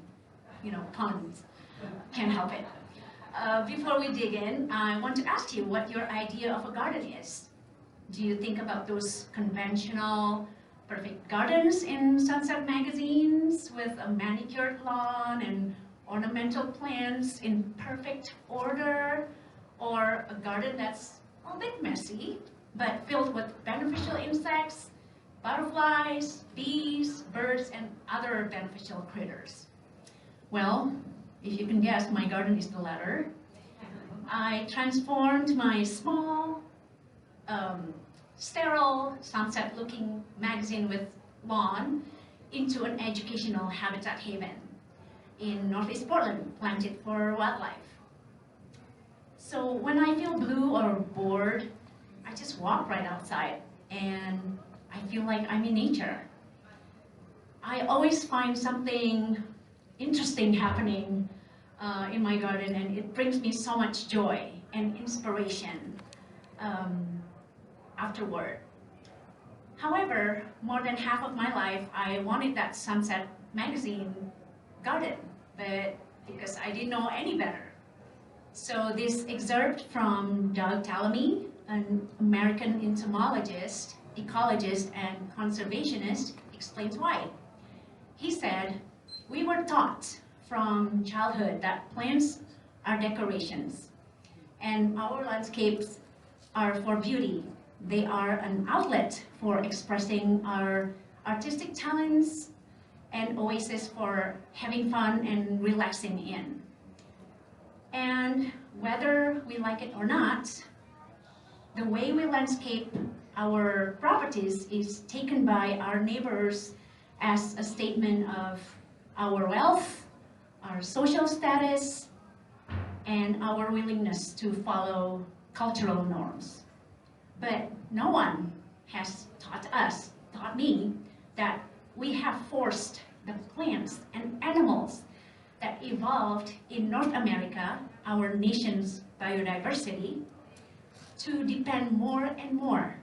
puns. Can't help it. Before we dig in, I want to ask you what your idea of a garden is. Do you think about those conventional, perfect gardens in sunset magazines with a manicured lawn and ornamental plants in perfect order? Or a garden that's a bit messy, but filled with beneficial insects, butterflies, bees, birds, and other beneficial critters? Well, if you can guess, my garden is the latter. I transformed my small, sterile, sunset-looking magazine with lawn into an educational habitat haven in Northeast Portland, planted for wildlife. So when I feel blue or bored, I just walk right outside and I feel like I'm in nature. I always find something interesting happening in my garden, and it brings me so much joy and inspiration afterward. However, more than half of my life, I wanted that sunset magazine garden, but because I didn't know any better. So this excerpt from Doug Tallamy, an American entomologist, ecologist, and conservationist, explains why. He said, "We were taught from childhood that plants are decorations, and our landscapes are for beauty. They are an outlet for expressing our artistic talents and oasis for having fun and relaxing in. And whether we like it or not, the way we landscape our properties is taken by our neighbors as a statement of our wealth, our social status, and our willingness to follow cultural norms. But no one has taught me, that we have forced the plants and animals that evolved in North America, our nation's biodiversity, to depend more and more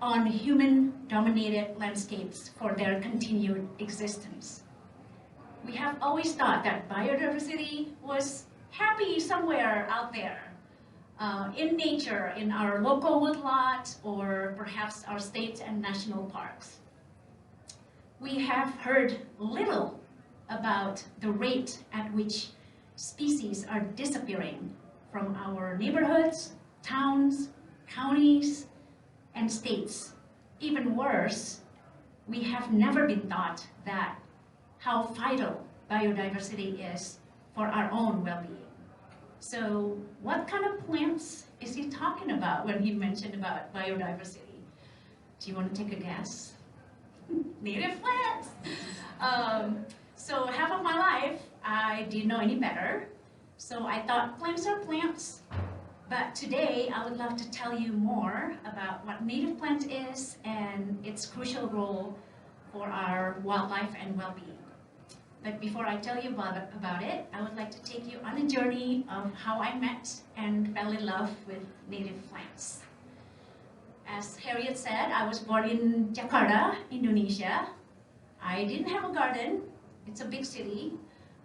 on human-dominated landscapes for their continued existence. We have always thought that biodiversity was happy somewhere out there, in nature, in our local woodlot, or perhaps our state and national parks. We have heard little about the rate at which species are disappearing from our neighborhoods, towns, counties, and states. Even worse, we have never been taught that how vital biodiversity is for our own well-being. So what kind of plants is he talking about when he mentioned about biodiversity? Do you want to take a guess? Native plants! So half of my life, I didn't know any better. So I thought plants are plants. But today, I would love to tell you more about what native plant is and its crucial role for our wildlife and well-being. But before I tell you about it, I would like to take you on a journey of how I met and fell in love with native plants. As Harriet said, I was born in Jakarta, Indonesia. I didn't have a garden. It's a big city,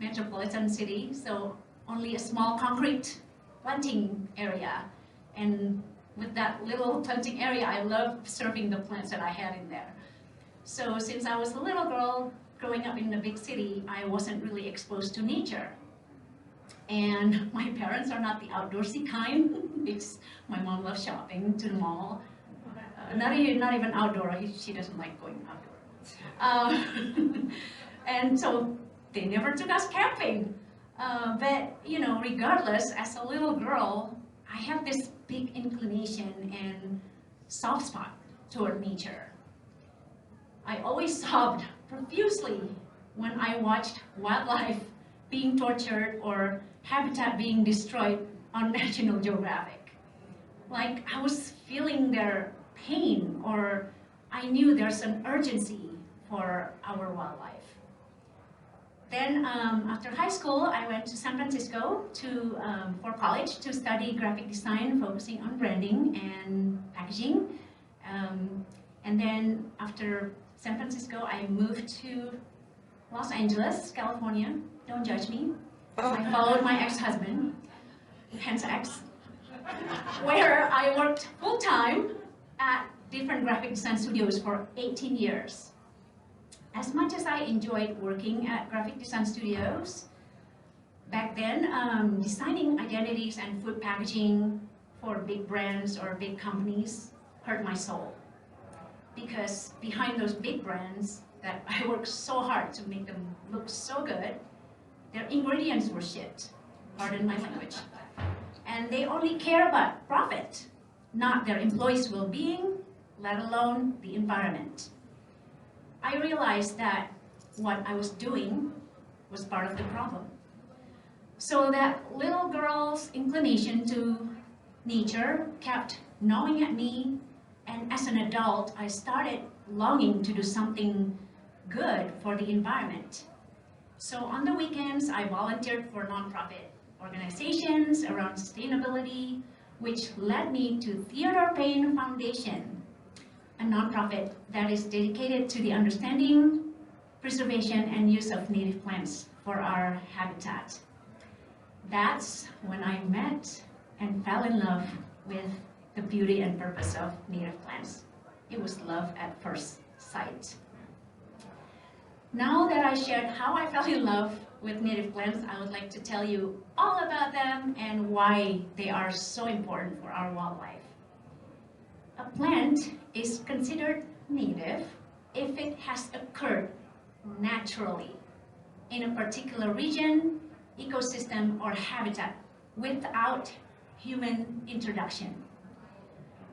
metropolitan city, so only a small concrete planting area. And with that little planting area, I loved serving the plants that I had in there. So since I was a little girl, growing up in a big city, I wasn't really exposed to nature. And my parents are not the outdoorsy kind. My mom loves shopping to the mall. Not even outdoor, she doesn't like going outdoor. And so they never took us camping. But regardless, as a little girl, I have this big inclination and soft spot toward nature. I always sobbed profusely when I watched wildlife being tortured or habitat being destroyed on National Geographic. Like I was feeling their pain, or I knew there's an urgency for our wildlife. Then after high school, I went to San Francisco for college to study graphic design, focusing on branding and packaging. And then after San Francisco, I moved to Los Angeles, California. Don't judge me. I followed my ex-husband, hence ex, where I worked full-time at different graphic design studios for 18 years. As much as I enjoyed working at graphic design studios, back then, designing identities and food packaging for big brands or big companies hurt my soul. Because behind those big brands that I worked so hard to make them look so good, their ingredients were shit, pardon my language. And they only care about profit, not their employees' well-being, let alone the environment. I realized that what I was doing was part of the problem. So that little girl's inclination to nature kept gnawing at me, and as an adult, I started longing to do something good for the environment. So on the weekends, I volunteered for nonprofit organizations around sustainability, which led me to Theodore Payne Foundation, a nonprofit that is dedicated to the understanding, preservation, and use of native plants for our habitat. That's when I met and fell in love with the beauty and purpose of native plants. It was love at first sight. Now that I shared how I fell in love with native plants, I would like to tell you all about them and why they are so important for our wildlife. A plant is considered native if it has occurred naturally in a particular region, ecosystem, or habitat without human introduction.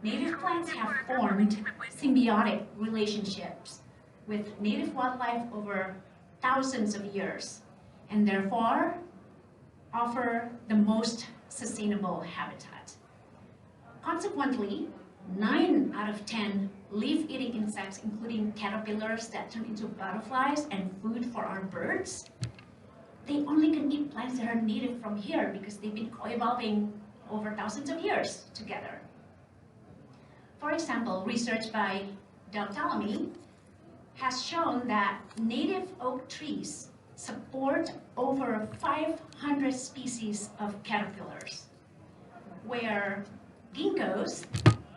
Native plants have formed symbiotic relationships with native wildlife over thousands of years, and therefore offer the most sustainable habitat. Consequently, 9 out of 10 leaf-eating insects, including caterpillars that turn into butterflies and food for our birds, they only can eat plants that are native from here because they've been co-evolving over thousands of years together. For example, research by Del Tallamy has shown that native oak trees support over 500 species of caterpillars, where ginkgos,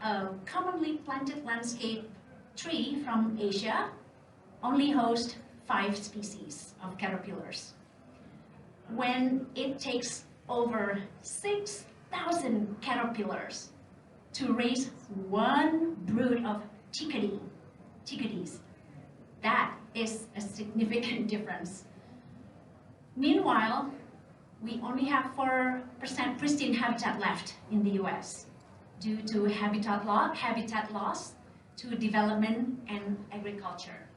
a commonly planted landscape tree from Asia, only host 5 species of caterpillars. When it takes over 6,000 caterpillars to raise one brood of chickadees, that is a significant difference. Meanwhile, we only have 4% pristine habitat left in the US due to habitat loss to development and agriculture.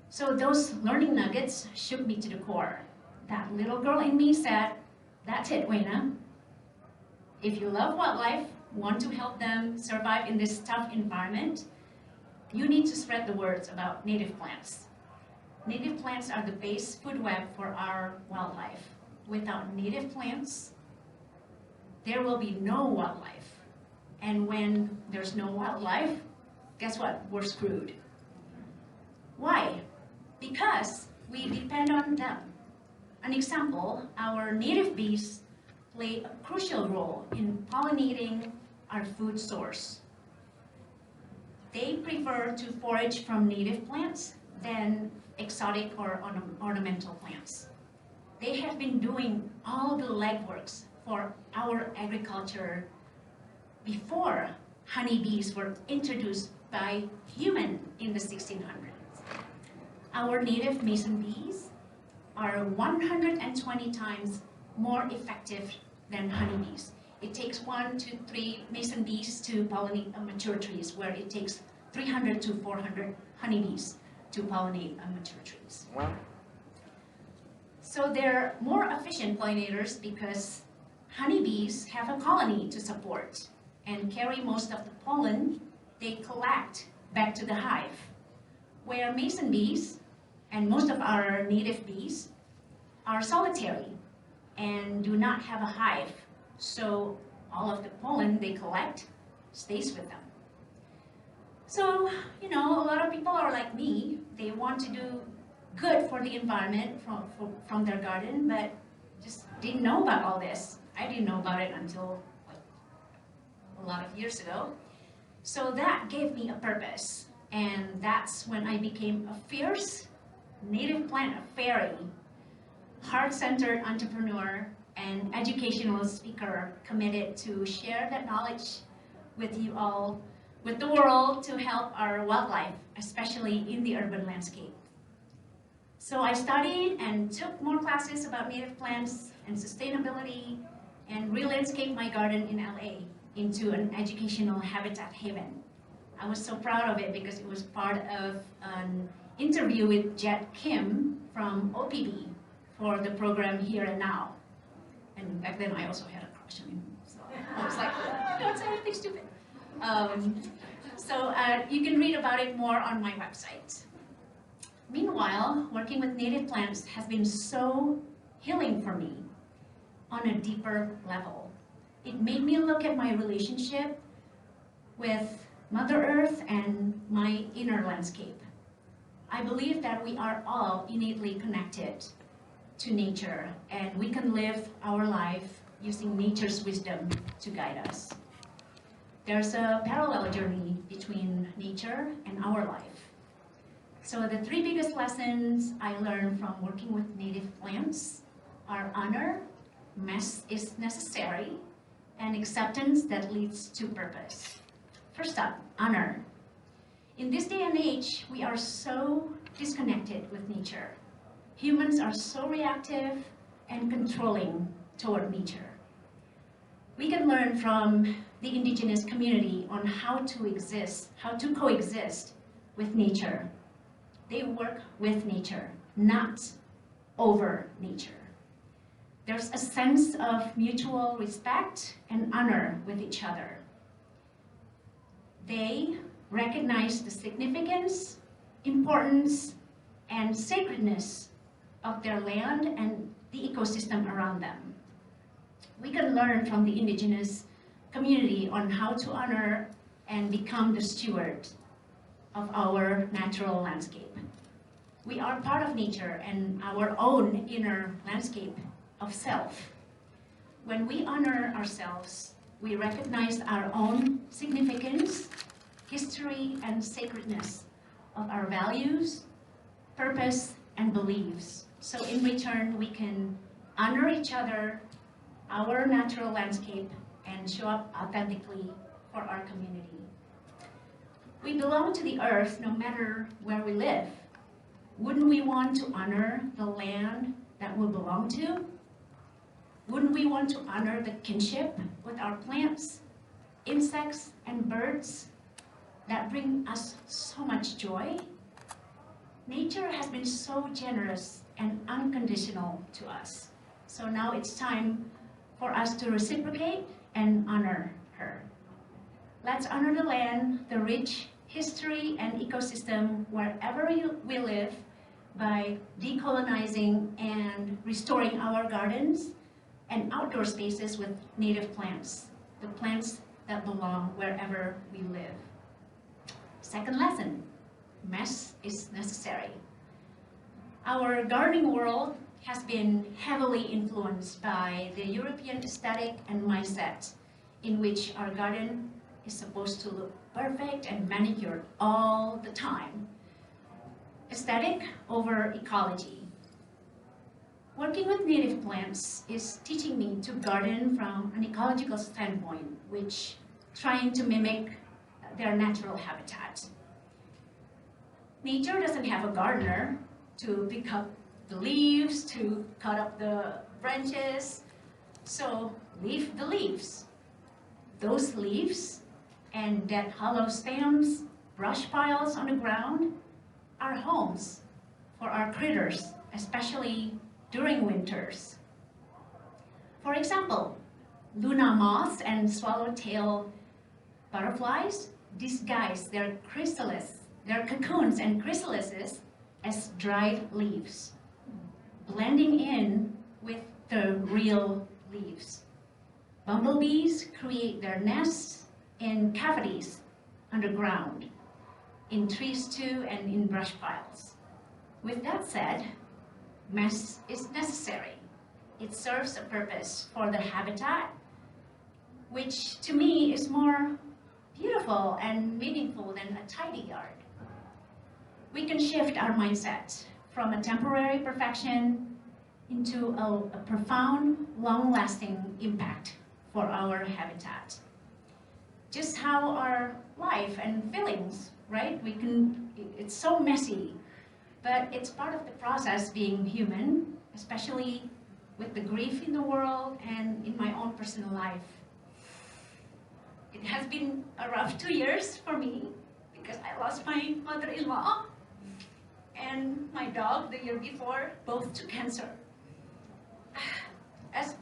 So those learning nuggets shook me to the core. That little girl in me said, that's it, Wayna. If you love wildlife, want to help them survive in this tough environment, you need to spread the words about native plants. Native plants are the base food web for our wildlife. Without native plants, there will be no wildlife. And when there's no wildlife, guess what? We're screwed. Why? Because we depend on them. An example, our native bees play a crucial role in pollinating our food source. They prefer to forage from native plants than exotic or ornamental plants. They have been doing all the legworks for our agriculture before honeybees were introduced by human in the 1600s. Our native mason bees are 120 times more effective than honeybees. It takes 1 to 3 mason bees to pollinate mature trees, where it takes 300 to 400 honeybees to pollinate mature trees. So they're more efficient pollinators because honeybees have a colony to support and carry most of the pollen they collect back to the hive, where mason bees and most of our native bees are solitary and do not have a hive, so all of the pollen they collect stays with them. So, you know, a lot of people are like me. They want to do good for the environment from their garden, but just didn't know about all this. I didn't know about it until like, a lot of years ago. So that gave me a purpose, and that's when I became a fierce native plant fairy, heart-centered entrepreneur, and educational speaker committed to share that knowledge with you all, with the world, to help our wildlife, especially in the urban landscape. So I studied and took more classes about native plants and sustainability, and re-landscaped my garden in LA into an educational habitat haven. I was so proud of it because it was part of an interview with Jet Kim from OPB for the program Here and Now. And back then I also had a crush on him, so I was like, don't say anything stupid. You can read about it more on my website. Meanwhile, working with native plants has been so healing for me on a deeper level. It made me look at my relationship with Mother Earth and my inner landscape. I believe that we are all innately connected to nature, and we can live our life using nature's wisdom to guide us. There's a parallel journey between nature and our life. So the 3 biggest lessons I learned from working with native plants are honor, mess is necessary, and acceptance that leads to purpose. First up, honor. In this day and age, we are so disconnected with nature. Humans are so reactive and controlling toward nature. We can learn from the indigenous community on how to coexist with nature. They work with nature, not over nature. There's a sense of mutual respect and honor with each other. They recognize the significance, importance, and sacredness of their land and the ecosystem around them. We can learn from the indigenous community on how to honor and become the steward of our natural landscape. We are part of nature and our own inner landscape of self. When we honor ourselves, we recognize our own significance, history, and sacredness of our values, purpose, and beliefs. So in return, we can honor each other, our natural landscape, and show up authentically for our community. We belong to the earth no matter where we live. Wouldn't we want to honor the land that we belong to? Wouldn't we want to honor the kinship with our plants, insects, and birds that bring us so much joy? Nature has been so generous and unconditional to us. So now it's time for us to reciprocate and honor her. Let's honor the land, the rich history and ecosystem wherever we live by decolonizing and restoring our gardens and outdoor spaces with native plants, the plants that belong wherever we live. Second lesson, mess is necessary. Our gardening world has been heavily influenced by the European aesthetic and mindset in which our garden is supposed to look perfect and manicured all the time. aesthetic over ecology. Working with native plants is teaching me to garden from an ecological standpoint, which trying to mimic their natural habitat. Nature doesn't have a gardener to pick up the leaves, to cut up the branches, so leave the leaves. Those leaves and dead hollow stems, brush piles on the ground are homes for our critters, especially during winters. For example, Luna moths and swallowtail butterflies disguise their chrysalis, their cocoons and chrysalises as dried leaves, blending in with the real leaves. Bumblebees create their nests in cavities underground, in trees too, and in brush piles. With that said, mess is necessary. It serves a purpose for the habitat, which to me is more beautiful and meaningful than a tidy yard. We can shift our mindset from a temporary perfection into a profound, long-lasting impact for our habitat. Just how our life and feelings, right? It's so messy, but it's part of the process being human, especially with the grief in the world and in my own personal life. It has been a rough 2 years for me because I lost my mother-in-law and my dog the year before, both to cancer.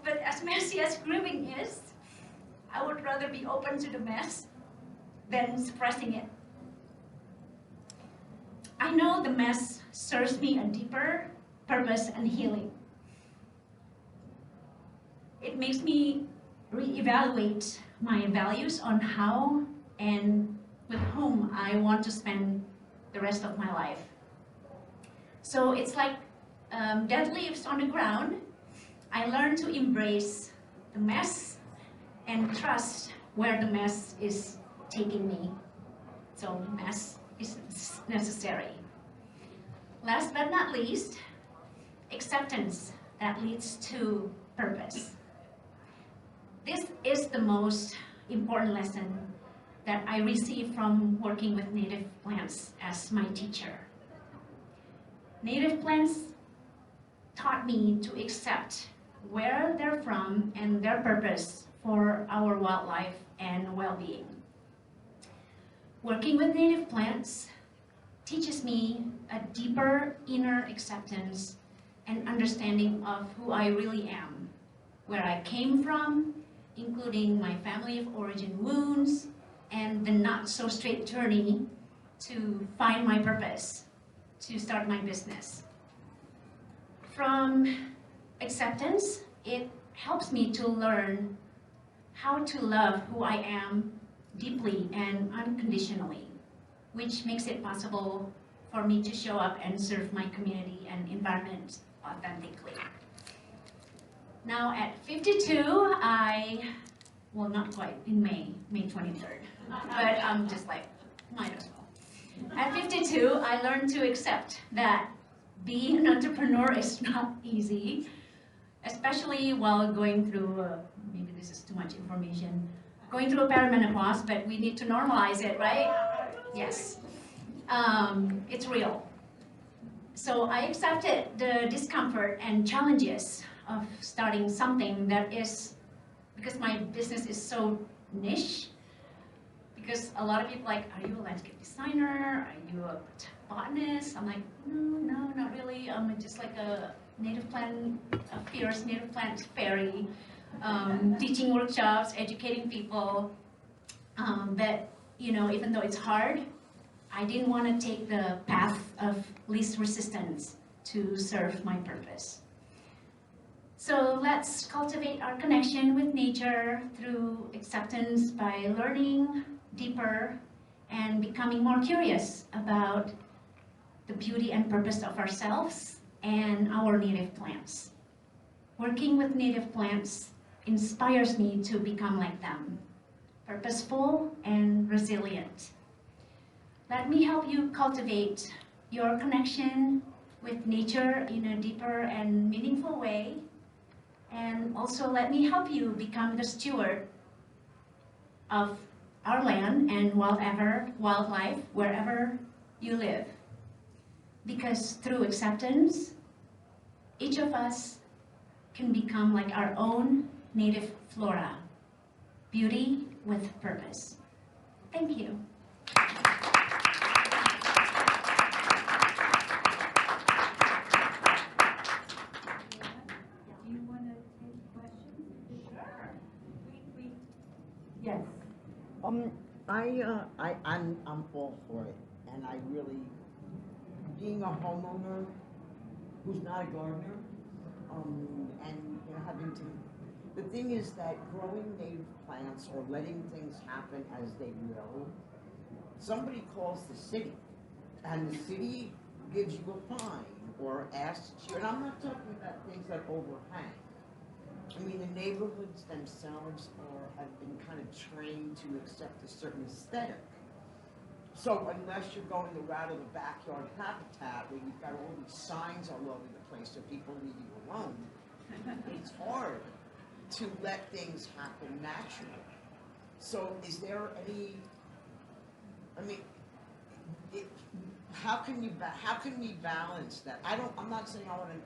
But as messy as grieving is, I would rather be open to the mess than suppressing it. I know the mess serves me a deeper purpose and healing. It makes me reevaluate my values on how and with whom I want to spend the rest of my life. So it's like dead leaves on the ground. I learned to embrace the mess and trust where the mess is taking me. So mess is necessary. Last but not least, acceptance that leads to purpose. This is the most important lesson that I received from working with native plants as my teacher. Native plants taught me to accept where they're from and their purpose for our wildlife and well-being. Working with native plants teaches me a deeper inner acceptance and understanding of who I really am, where I came from, including my family of origin wounds and the not so straight journey to find my purpose, to start my business. From acceptance, it helps me to learn how to love who I am deeply and unconditionally, which makes it possible for me to show up and serve my community and environment authentically. Now at 52, well, not quite, in May 23rd, but I'm just like, might as well. At 52, I learned to accept that being an entrepreneur is not easy, especially while going through, maybe this is too much information, going through a perimenopause, but we need to normalize it, right? Yes. It's real. So I accepted the discomfort and challenges of starting something that is, because my business is so niche, because a lot of people are like, are you a landscape designer? Are you a botanist? I'm like, no, not really. I'm just like a native plant, a fierce native plant fairy, teaching workshops, educating people. But, you know, even though it's hard, I didn't want to take the path of least resistance to serve my purpose. So let's cultivate our connection with nature through acceptance by learning deeper and becoming more curious about the beauty and purpose of ourselves and our native plants. Working with native plants inspires me to become like them, purposeful and resilient. Let me help you cultivate your connection with nature in a deeper and meaningful way. And also let me help you become the steward of our land and wildlife, wherever you live. Because through acceptance, each of us can become like our own native flora, beauty with purpose. Thank you. Yes. I'm all for it, and I really, being a homeowner who's not a gardener, and having to, the thing is that growing native plants or letting things happen as they will, somebody calls the city, and the city gives you a fine or asks you, and I'm not talking about things that overhang. I mean, the neighborhoods themselves have been kind of trained to accept a certain aesthetic. So unless you're going the route of the backyard habitat where you've got all these signs all over the place so people leave you alone, it's hard to let things happen naturally. So is there any, I mean, how can we balance that? I'm not saying I want to,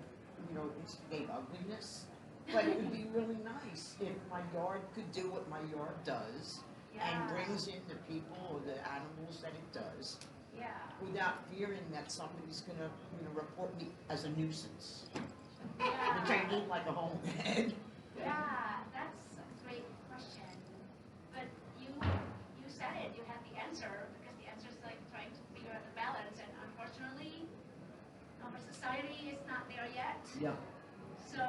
instigate ugliness, but it would be really nice if my yard could do what my yard does and brings in the people or the animals that it does without fearing that somebody's going to report me as a nuisance. Which I look like a homehead. Yeah, that's a great question. But you said it, you had the answer, because the answer is like trying to figure out the balance, and unfortunately, our society is not there yet. Yeah. So,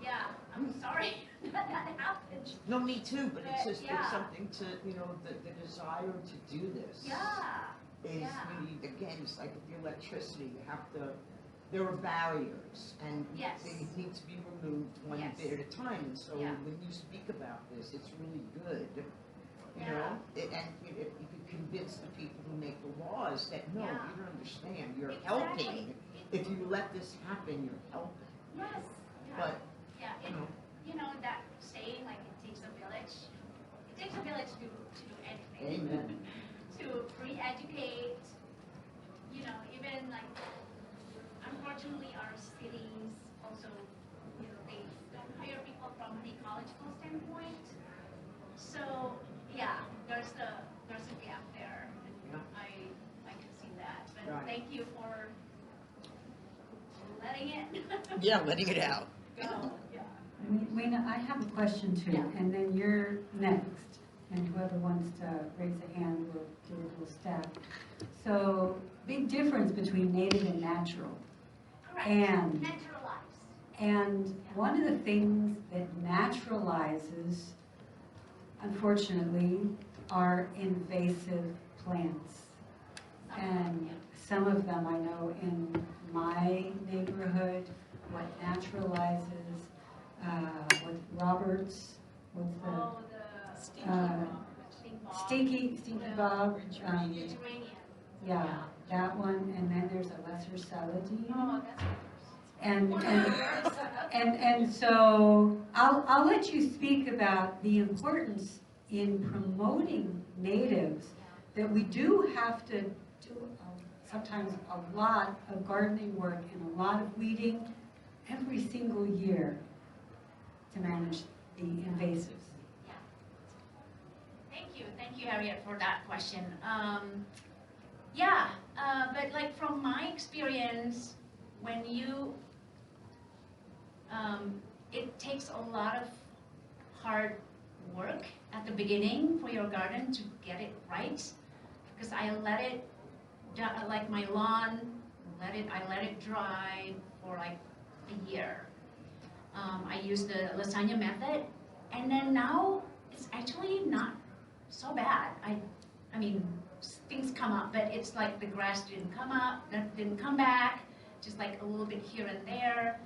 yeah, I'm sorry that happened. No, me too, but it's just yeah. it's something to, the desire to do this. Yeah. Is really, again, it's like with the electricity, you have to, there are barriers, and they need to be removed one bit at a time. And so when you speak about this, it's really good, you know, and if you could convince the people who make the laws that, no, you don't understand, you're helping. If you let this happen, you're helping. Yes. But, that saying, like, it takes a village. It takes a village to do anything. Amen. To re-educate, even like, unfortunately, our cities also, they don't hire people from the ecological standpoint. So, there's a gap there. And I can see that. But thank you for letting it. Letting it out. Go. Wayna, I have a question too, and then you're next, and whoever wants to raise a hand will do a little step. So, big difference between native and natural. Correct. And naturalized. And one of the things that naturalizes, unfortunately, are invasive plants. And some of them I know in my neighborhood, what naturalizes, with Roberts, what's the stinky Bob, that one, and then there's a lesser saladine. Oh, that's and so I'll let you speak about the importance in promoting natives, that we do have to do sometimes a lot of gardening work and a lot of weeding every single year to manage the invasives. Thank you, Harriet, for that question. But like from my experience, when you, it takes a lot of hard work at the beginning for your garden to get it right, because I let it, like my lawn, I let it dry for like a year. I use the lasagna method, and then now it's actually not so bad. I mean, things come up, but it's like the grass didn't come up, that didn't come back, just like a little bit here and there.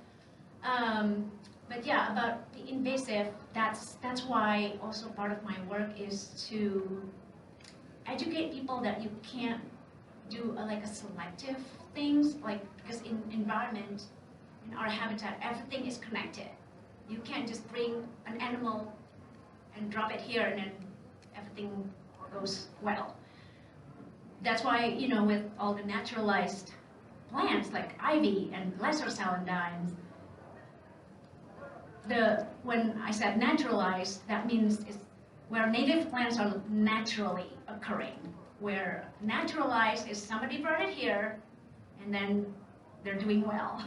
But yeah, about the invasive, that's why also part of my work is to educate people that you can't do like a selective things, like because in environment, in our habitat, everything is connected. You can't just bring an animal and drop it here and then everything goes well. That's why, you know, with all the naturalized plants like ivy and lesser celandines, when I said naturalized, that means it's where native plants are naturally occurring. Where naturalized is somebody brought it here and then they're doing well.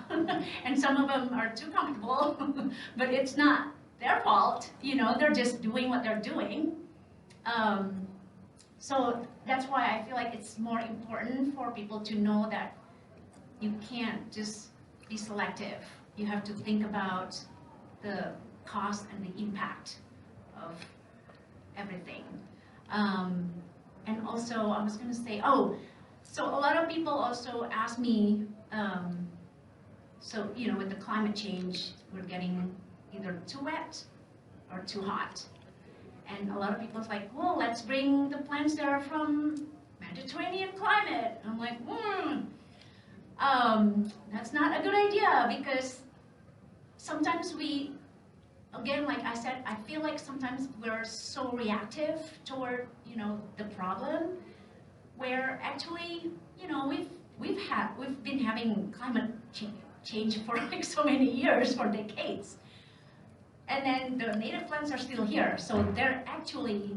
And some of them are too comfortable, but it's not their fault, you know, they're just doing what they're doing. So that's why I feel like it's more important for people to know that you can't just be selective. You have to think about the cost and the impact of everything. And also, I was going to say, so a lot of people also ask me, so, you know, with the climate change, we're getting either too wet or too hot. And a lot of people are like, well, let's bring the plants that are from Mediterranean climate. I'm like, that's not a good idea, because sometimes we, again, like I said, I feel like sometimes we're so reactive toward, you know, the problem, where actually, you know, we've been having climate change for like so many years, for decades. And then the native plants are still here, so they're actually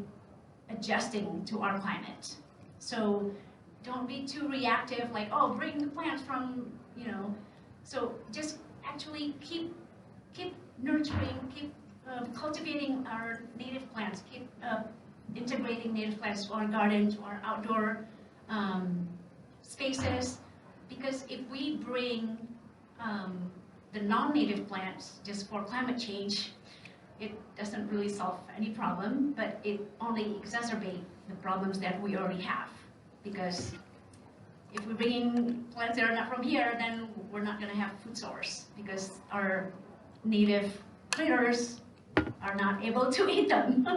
adjusting to our climate. So don't be too reactive, like, oh, bring the plants from, you know. So just actually keep nurturing, keep cultivating our native plants, keep integrating native plants to our garden, to our outdoor spaces. Because if we bring the non-native plants just for climate change, it doesn't really solve any problem, but it only exacerbates the problems that we already have. Because if we're bringing plants that are not from here, then we're not going to have food source, because our native critters are not able to eat them.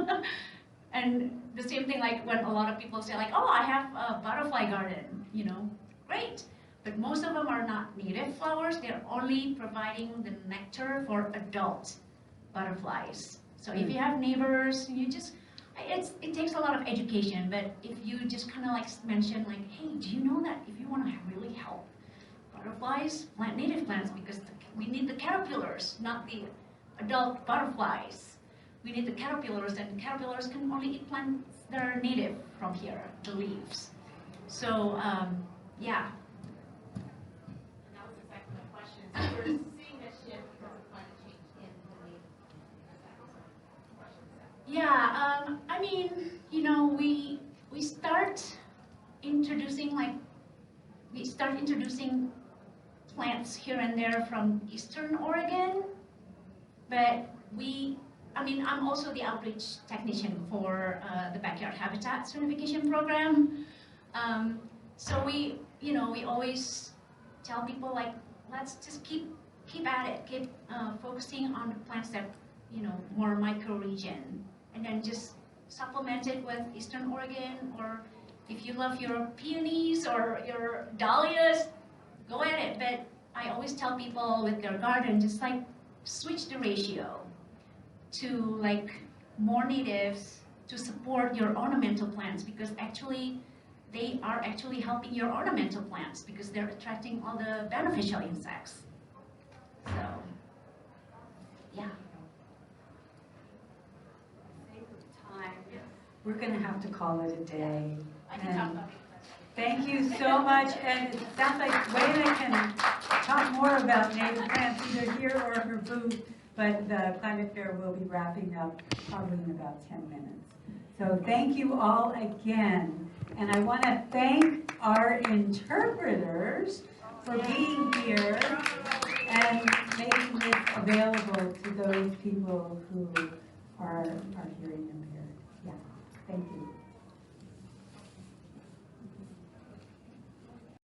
And the same thing, like when a lot of people say, like, oh, I have a butterfly garden, you know, great. But most of them are not native flowers. They're only providing the nectar for adult butterflies. So if you have neighbors, you just, it takes a lot of education, but if you just kind of like mention, like, hey, do you know that if you want to really help butterflies, plant native plants, because we need the caterpillars, not the adult butterflies. We need the caterpillars, and the caterpillars can only eat plants that are native from here, the leaves. So, yeah. And that was exactly my question. So we're seeing a shift because of climate change in the native. Yeah, I mean, you know, we start introducing plants here and there from Eastern Oregon, but I'm also the outreach technician for the Backyard Habitat Certification Program. So we always tell people, like, let's just keep at it, keep focusing on the plants that, you know, more micro-region, and then just supplement it with Eastern Oregon, or if you love your peonies or your dahlias, go at it. But I always tell people with their garden, just like switch the ratio to like more natives to support your ornamental plants, because actually they are actually helping your ornamental plants because they're attracting all the beneficial insects. So, yeah. We're going to have to call it a day. I can talk about it. Thank you so much. And it sounds like Wayna can talk more about native plants either here or her booth, but the climate fair will be wrapping up probably in about 10 minutes. So thank you all again. And I want to thank our interpreters for being here and making this available to those people who are hearing impaired. Yeah, thank you.